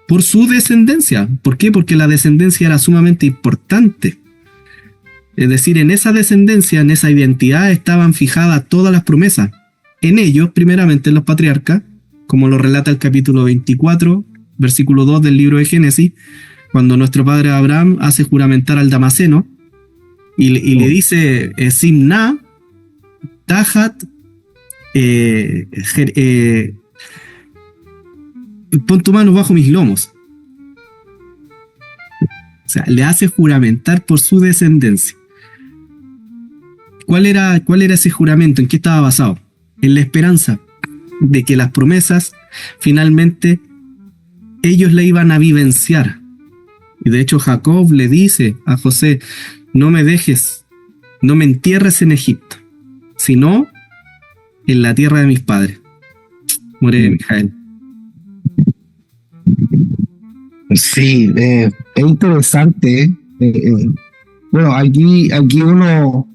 por su descendencia. ¿Por qué? Porque la descendencia era sumamente importante. Es decir, en esa descendencia, en esa identidad, estaban fijadas todas las promesas. En ellos, primeramente en los patriarcas, como lo relata el capítulo 24, versículo 2 del libro de Génesis, cuando nuestro padre Abraham hace juramentar al Damaseno, y le dice, Simna, Tajat, pon tu mano bajo mis lomos. O sea, le hace juramentar por su descendencia. ¿Cuál era ese juramento? ¿En qué estaba basado? En la esperanza de que las promesas finalmente ellos le iban a vivenciar. Y de hecho Jacob le dice a José, no me dejes, no me entierres en Egipto, sino en la tierra de mis padres. Muere Mijael. Sí, es interesante. Bueno, aquí uno,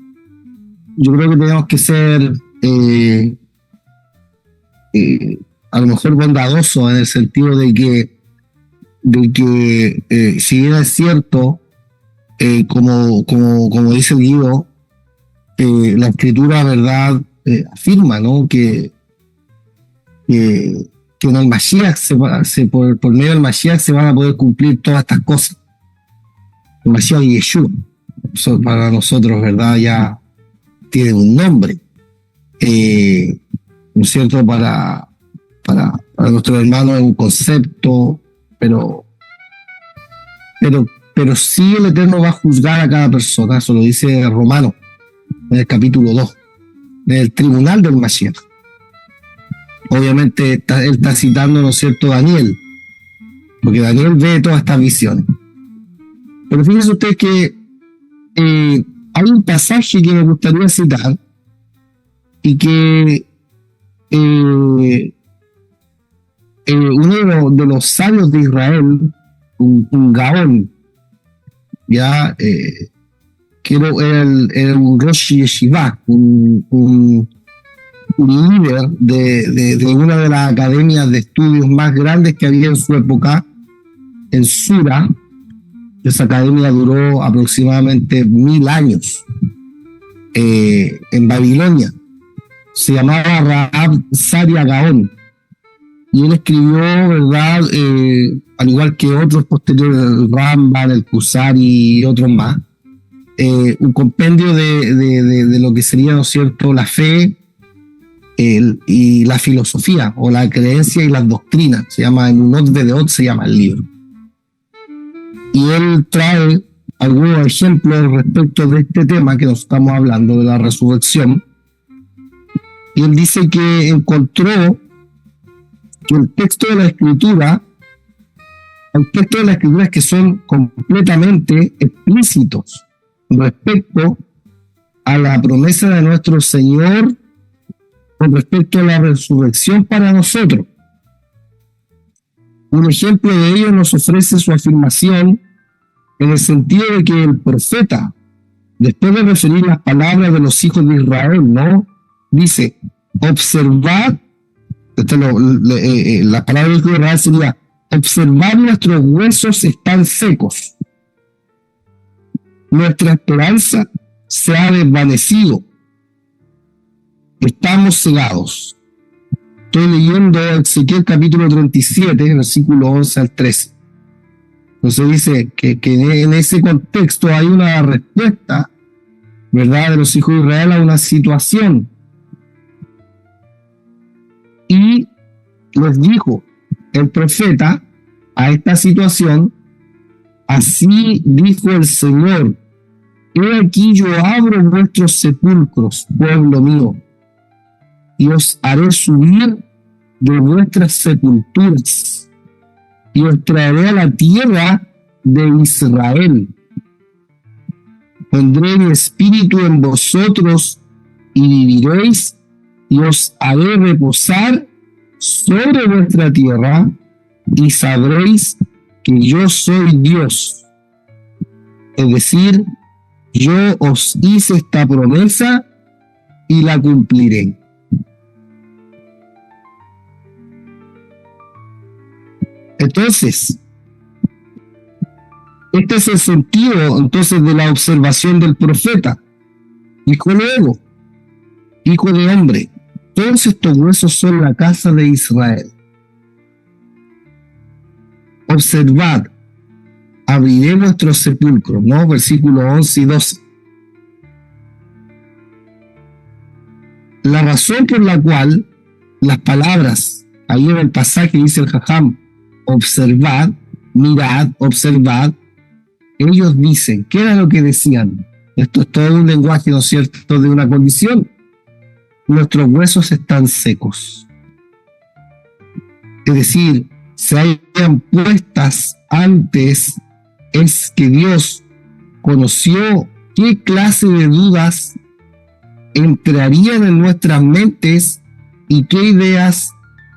yo creo que tenemos que ser a lo mejor bondadoso, en el sentido de que si bien es cierto, como dice Guido, la escritura, verdad, afirma, ¿no?, que en el Mashiach por medio del Mashiach se van a poder cumplir todas estas cosas. El Mashiach y Yeshua, para nosotros, verdad, ya tiene un nombre, ¿no es cierto? Para nuestros hermanos es un concepto, pero sí el Eterno va a juzgar a cada persona. Eso lo dice Romano en el capítulo 2, en el tribunal del Mashiach. Obviamente él está citando, ¿no es cierto?, Daniel, porque Daniel ve todas estas visiones. Pero fíjense ustedes que hay un pasaje que me gustaría citar y que uno de los sabios de Israel, un Gaón, ya que era un Rosh Yeshiva, un líder de una de las academias de estudios más grandes que había en su época, en Sura. Esa academia duró aproximadamente 1000 años en Babilonia. Se llamaba Rahab Sadia Gaón. Y él escribió, ¿verdad? Al igual que otros posteriores, el Ramban, el Kusari y otros más, un compendio de lo que sería, ¿no es cierto?, la fe y la filosofía, o la creencia y las doctrinas. Se llama, en un Deot se llama el libro. Y él trae algunos ejemplos respecto de este tema que nos estamos hablando, de la resurrección. Y él dice que encontró que el texto de la Escritura, hay textos de la Escritura que son completamente explícitos respecto a la promesa de nuestro Señor con respecto a la resurrección para nosotros. Un ejemplo de ello nos ofrece su afirmación en el sentido de que el profeta, después de referir las palabras de los hijos de Israel, ¿no?, dice: observad, la palabra de Israel sería: observad, nuestros huesos están secos, nuestra esperanza se ha desvanecido, estamos cegados. Estoy leyendo Ezequiel capítulo 37, versículo 11 al 13. Entonces dice que en ese contexto hay una respuesta, ¿verdad?, de los hijos de Israel a una situación. Y les dijo el profeta a esta situación: así dijo el Señor, he aquí yo abro vuestros sepulcros, pueblo mío, y os haré subir de vuestras sepulturas, y os traeré a la tierra de Israel. Pondré mi espíritu en vosotros, y viviréis, y os haré reposar sobre vuestra tierra, y sabréis que yo soy Dios. Es decir, yo os hice esta promesa y la cumpliré. Entonces, este es el sentido entonces de la observación del profeta. Dijo luego: hijo de hombre, todos estos huesos son la casa de Israel. Observad, abriré vuestros sepulcros, ¿no? Versículos 11 y 12. La razón por la cual las palabras, ahí en el pasaje dice el Jajam, observad, mirad, observad, ellos dicen, ¿qué era lo que decían? Esto es todo un lenguaje, ¿no es cierto?, de una condición. Nuestros huesos están secos. Es decir, se hayan puestas antes, es que Dios conoció qué clase de dudas entrarían en nuestras mentes y qué ideas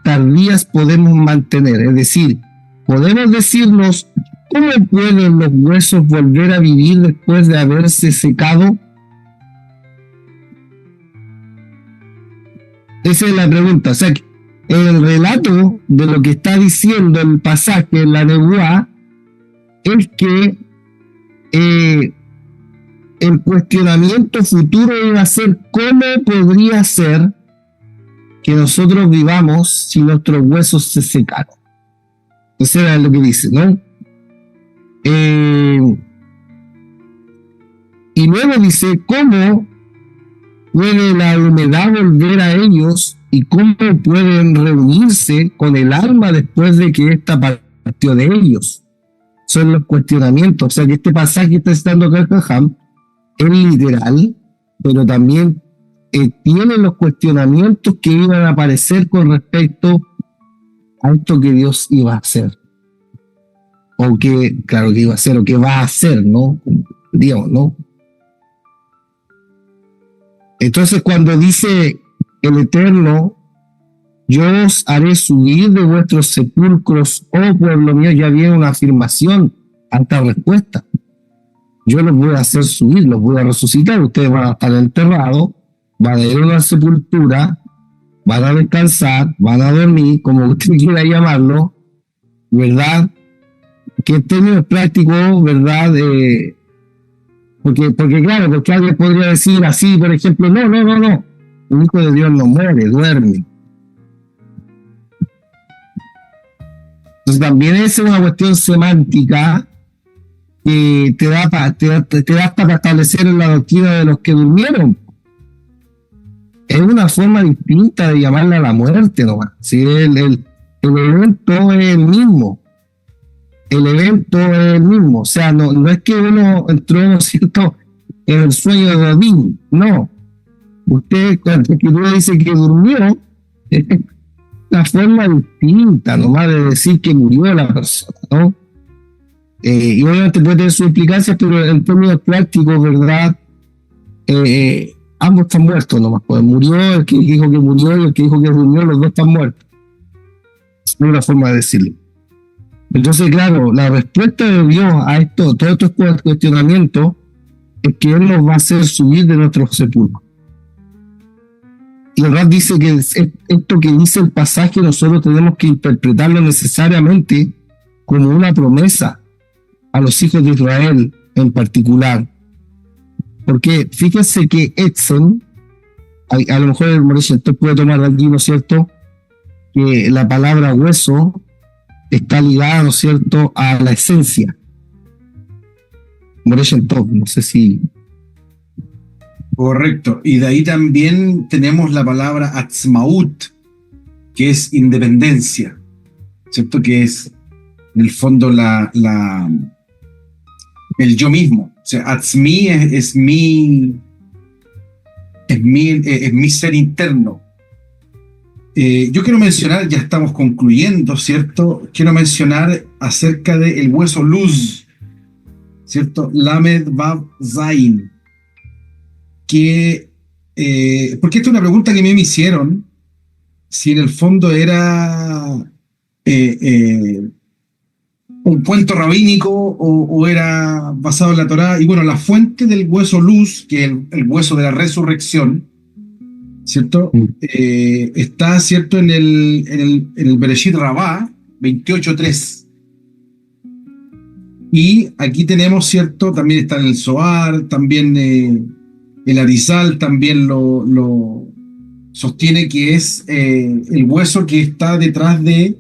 tardías podemos mantener. Es decir, podemos decirnos: ¿cómo pueden los huesos volver a vivir después de haberse secado? Esa es la pregunta. O sea, que el relato de lo que está diciendo el pasaje en la Nebuá es que el cuestionamiento futuro iba a ser: ¿cómo podría ser que nosotros vivamos si nuestros huesos se secaron? Eso era lo que dice, ¿no? Y luego dice: ¿cómo puede la humedad volver a ellos y cómo pueden reunirse con el alma después de que ésta partió de ellos? Son los cuestionamientos. O sea que este pasaje que está citando acá el Jajam es literal, pero también tiene los cuestionamientos que iban a aparecer con respecto a esto que Dios iba a hacer. O que, claro, que iba a hacer, o que va a hacer, ¿no? Digamos, ¿no? Entonces, cuando dice el Eterno, yo os haré subir de vuestros sepulcros, oh pueblo mío, ya viene una afirmación a esta respuesta. Yo los voy a hacer subir, los voy a resucitar, ustedes van a estar enterrados, van a ir a una sepultura, van a descansar, van a dormir, como usted quiera llamarlo, ¿verdad? Que en términos prácticos, ¿verdad? Porque claro, porque alguien podría decir así, por ejemplo, no, el Hijo de Dios no muere, duerme. Entonces también esa es una cuestión semántica que te da para establecer en la doctrina de los que durmieron. Es una forma distinta de llamarla a la muerte nomás. ¿Sí? El evento es el mismo. El evento es el mismo. O sea, no es que uno entró, ¿no es cierto?, en el sueño de Godín. No. Usted, cuando la escritura dice que durmió, es una forma distinta nomás de decir que murió la persona, ¿no? Y obviamente puede tener sus implicancias, pero en términos prácticos, ¿verdad? Ambos están muertos nomás. Pues murió el que dijo que murió y el que dijo que durmió, los dos están muertos. Es una forma de decirlo. Entonces, claro, la respuesta de Dios a todos estos cuestionamientos es que Él nos va a hacer subir de nuestros sepulcros. Y el Rab dice que esto que dice el pasaje nosotros tenemos que interpretarlo necesariamente como una promesa a los hijos de Israel en particular. Porque fíjense que Etzen, a lo mejor el Moresh puede tomar de aquí, ¿no es cierto?, que la palabra hueso está ligada, ¿no es cierto?, a la esencia. Moresh no sé si... Correcto. Y de ahí también tenemos la palabra atzmaut, que es independencia, ¿cierto? Que es, en el fondo, el yo mismo. O sea, atzmi es mi ser interno. Yo quiero mencionar, ya estamos concluyendo, ¿cierto? Quiero mencionar acerca del hueso luz, ¿cierto? Lamed Vav Zain. Porque esta es una pregunta que me hicieron, si en el fondo era un cuento rabínico o era basado en la Torá. Y bueno, la fuente del hueso luz, que es el hueso de la resurrección, ¿cierto? Está, ¿cierto?, en el Bereshit Rabá 28.3. Y aquí tenemos, ¿cierto?, también está en el Zohar, también el Arizal también lo sostiene, que es el hueso que está detrás de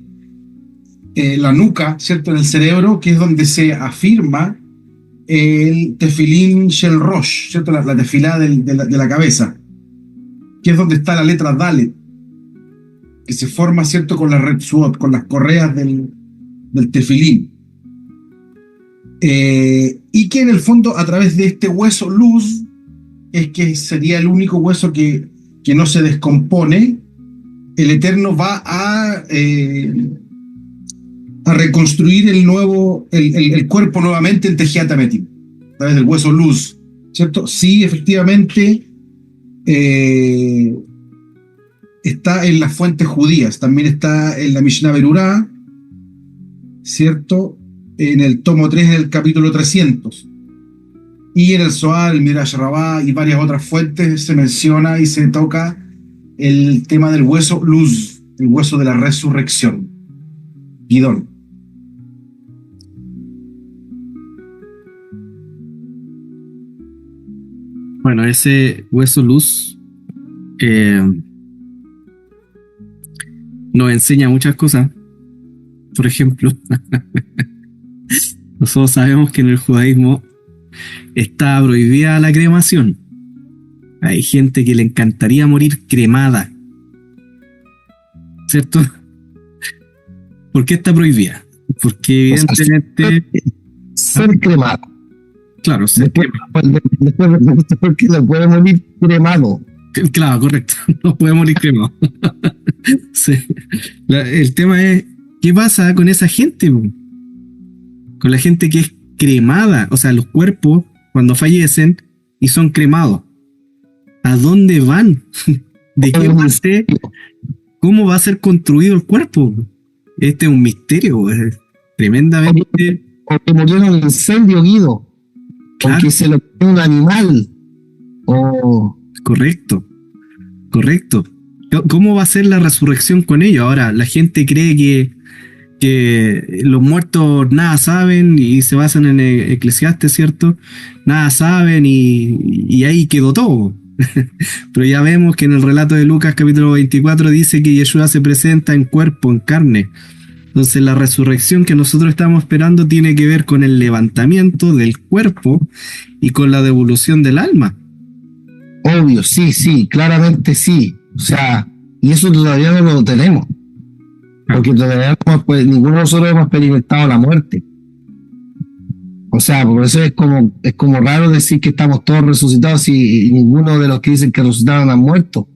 la nuca, ¿cierto?, en el cerebro, que es donde se afirma el tefilín shel rosh, ¿cierto?, la tefilá de la cabeza, que es donde está la letra Dalet, que se forma, ¿cierto?, con la retzuot, con las correas del tefilín. Y que en el fondo, a través de este hueso luz, es que sería el único hueso que no se descompone, el Eterno va a reconstruir el cuerpo nuevamente en Tejiat Ametim, a través del hueso luz, ¿cierto? Sí, efectivamente, está en las fuentes judías, también está en la Mishnah Berurá, ¿cierto?, en el tomo 3 del capítulo 300. Y en el Zohar, el Midrash Rabbah y varias otras fuentes se menciona y se toca el tema del hueso luz, el hueso de la resurrección. Guidón. Bueno, ese hueso luz nos enseña muchas cosas. Por ejemplo, nosotros sabemos que en el judaísmo está prohibida la cremación. Hay gente que le encantaría morir cremada, ¿cierto? ¿Por qué está prohibida? Porque evidentemente... Ser cremado. Claro, ser cremado. Después porque le puede morir cremado. Claro, correcto. No puede morir cremado. Sí. El tema es, ¿qué pasa con esa gente? Con la gente que es cremada, o sea, los cuerpos cuando fallecen y son cremados. ¿A dónde van? ¿De qué parte? ¿Cómo va a ser construido el cuerpo? Este es un misterio, tremendamente. O que murió en un incendio, Guido. Claro. O que se lo comió un animal. O Correcto. ¿Cómo va a ser la resurrección con ellos? Ahora, la gente cree que los muertos nada saben y se basan en Eclesiastes, ¿cierto? Nada saben y ahí quedó todo. Pero ya vemos que en el relato de Lucas capítulo 24 dice que Yeshua se presenta en cuerpo, en carne. Entonces la resurrección que nosotros estamos esperando tiene que ver con el levantamiento del cuerpo y con la devolución del alma. obvio, sí, claramente sí. O sea, y eso todavía no lo tenemos. Porque todavía no, pues, ninguno de nosotros hemos experimentado la muerte. O sea, por eso es como raro decir que estamos todos resucitados y ninguno de los que dicen que resucitaron han muerto.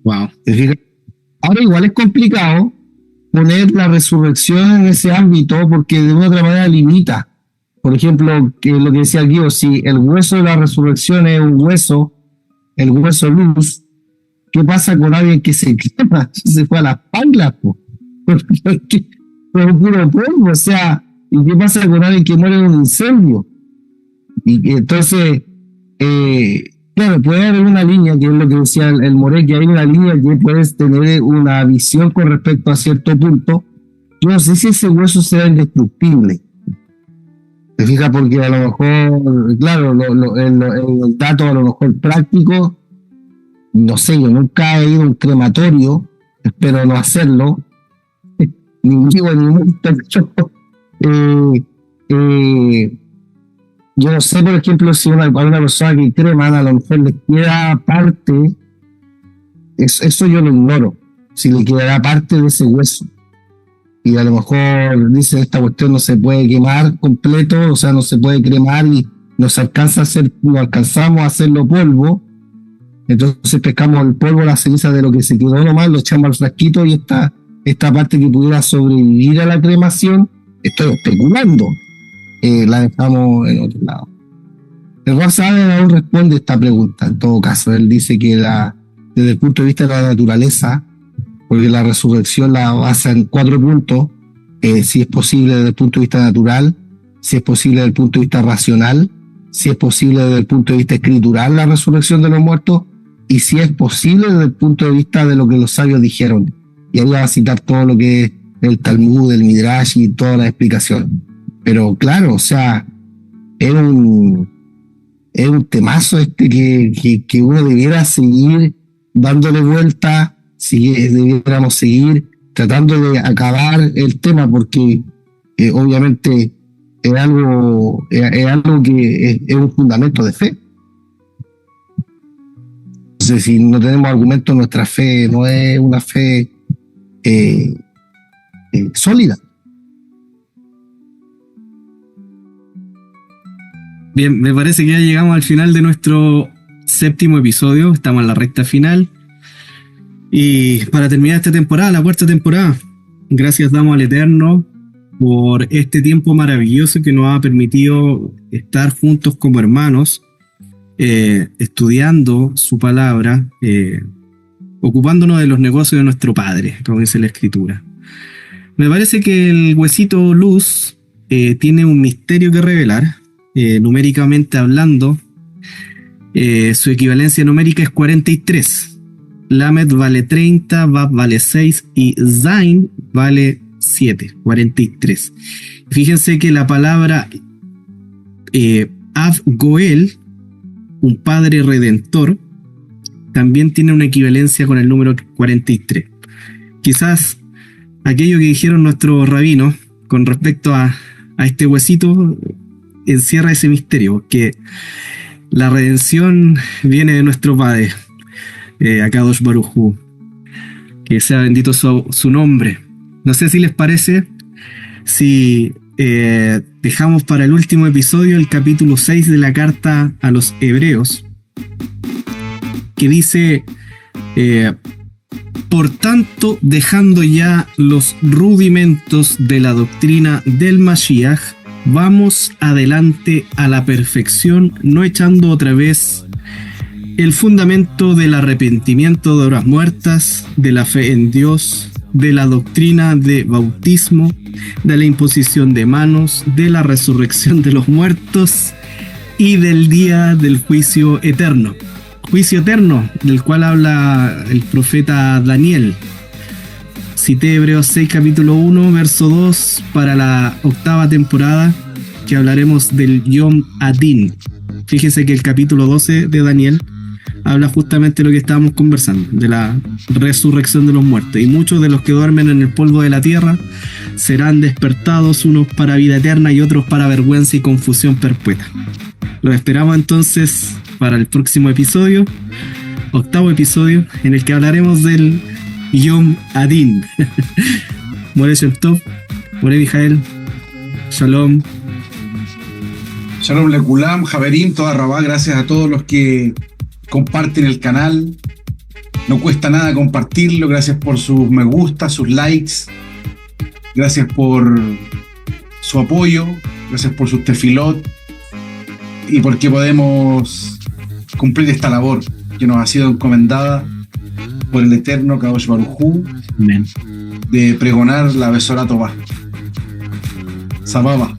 Wow. ¿Te fijas? Ahora igual es complicado poner la resurrección en ese ámbito porque de una otra manera limita. Por ejemplo, que lo que decía Guido, si el hueso de la resurrección es un hueso, el hueso luz, ¿qué pasa con alguien que se quema? Se fue a las panglas, po. Pero puro polvo, o sea, ¿y qué pasa con alguien que muere en un incendio? Y entonces, claro, puede haber una línea, que es lo que decía el Moré, que hay una línea que puedes tener una visión con respecto a cierto punto. Yo no sé si ese hueso será indestructible. ¿Te fijas? Porque a lo mejor, claro, el dato a lo mejor práctico, no sé, yo nunca he ido a un crematorio, espero no hacerlo, ni vivo ni muerto. Yo no sé, por ejemplo, si una persona que creman a lo mejor le queda parte, eso yo lo ignoro, si le quedará parte de ese hueso. Y a lo mejor dice esta cuestión no se puede quemar completo, o sea, no se puede cremar y no alcanzamos a hacerlo polvo. Entonces pescamos el polvo, la ceniza de lo que se quedó nomás, lo echamos al frasquito y esta parte que pudiera sobrevivir a la cremación, estoy especulando, la dejamos en otro lado. El Rav Saavedra aún responde esta pregunta, en todo caso. Él dice que desde el punto de vista de la naturaleza, porque la resurrección la basa en 4 puntos, si es posible desde el punto de vista natural, si es posible desde el punto de vista racional, si es posible desde el punto de vista escritural la resurrección de los muertos, y si es posible desde el punto de vista de lo que los sabios dijeron. Y ahí va a citar todo lo que es el Talmud, el Midrash y toda la explicación. Pero claro, o sea, es un temazo que uno debiera seguir dándole vuelta, debiéramos seguir tratando de acabar el tema, porque obviamente es algo que es un fundamento de fe. Entonces, si no tenemos argumentos, nuestra fe no es una fe sólida. Bien, me parece que ya llegamos al final de nuestro 7º episodio. Estamos en la recta final. Y para terminar esta temporada, la 4ª temporada, gracias damos al Eterno por este tiempo maravilloso que nos ha permitido estar juntos como hermanos, estudiando su palabra, ocupándonos de los negocios de nuestro Padre, como dice la Escritura. Me parece que el huesito luz tiene un misterio que revelar. Numéricamente hablando, su equivalencia numérica es 43. Lamed vale 30, Vav vale 6 y Zain vale 7, 43. Fíjense que la palabra Av Goel, un padre redentor, también tiene una equivalencia con el número 43. Quizás aquello que dijeron nuestros rabinos con respecto a este huesito encierra ese misterio, que la redención viene de nuestro Padre, Akadosh Baruj Hu, que sea bendito su nombre. No sé si les parece si dejamos para el último episodio el capítulo 6 de la carta a los Hebreos, que dice: por tanto, dejando ya los rudimentos de la doctrina del Mashiach, vamos adelante a la perfección, no echando otra vez el fundamento del arrepentimiento de obras muertas, de la fe en Dios, de la doctrina de bautismo, de la imposición de manos, de la resurrección de los muertos y del día del juicio eterno. Juicio eterno, del cual habla el profeta Daniel. Cité Hebreos 6, capítulo 1, verso 2, para la 8ª temporada, que hablaremos del Yom Adin. Fíjese que el capítulo 12 de Daniel habla justamente de lo que estábamos conversando, de la resurrección de los muertos. Y muchos de los que duermen en el polvo de la tierra serán despertados, unos para vida eterna y otros para vergüenza y confusión perpetua. Los esperamos entonces para el próximo episodio, 8º episodio, en el que hablaremos del Yom Adin. More Shem Tov, More Mijael, Shalom. Shalom Lekulam, Javerim, toda Rabá, gracias a todos los que comparten el canal. No cuesta nada compartirlo, gracias por sus me gusta, sus likes, gracias por su apoyo, gracias por sus tefilot y porque podemos cumplir esta labor que nos ha sido encomendada por el eterno Kadosh Baruj Hu, Amén. de pregonar la Besorá Tová. Sababa.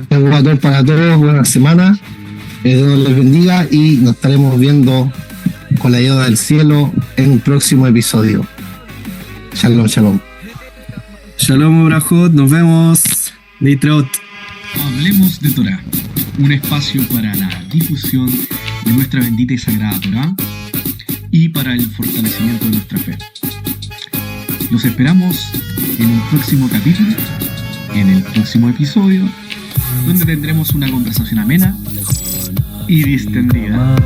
Saludador para todos, buena semana. Dios les bendiga y nos estaremos viendo con la ayuda del cielo en un próximo episodio. Shalom, shalom. Shalom, Brajot, nos vemos. Leitraot. Hablemos de Torá, un espacio para la difusión de nuestra bendita y sagrada Torá y para el fortalecimiento de nuestra fe. Los esperamos en un próximo capítulo, en el próximo episodio, donde tendremos una conversación amena y distendida.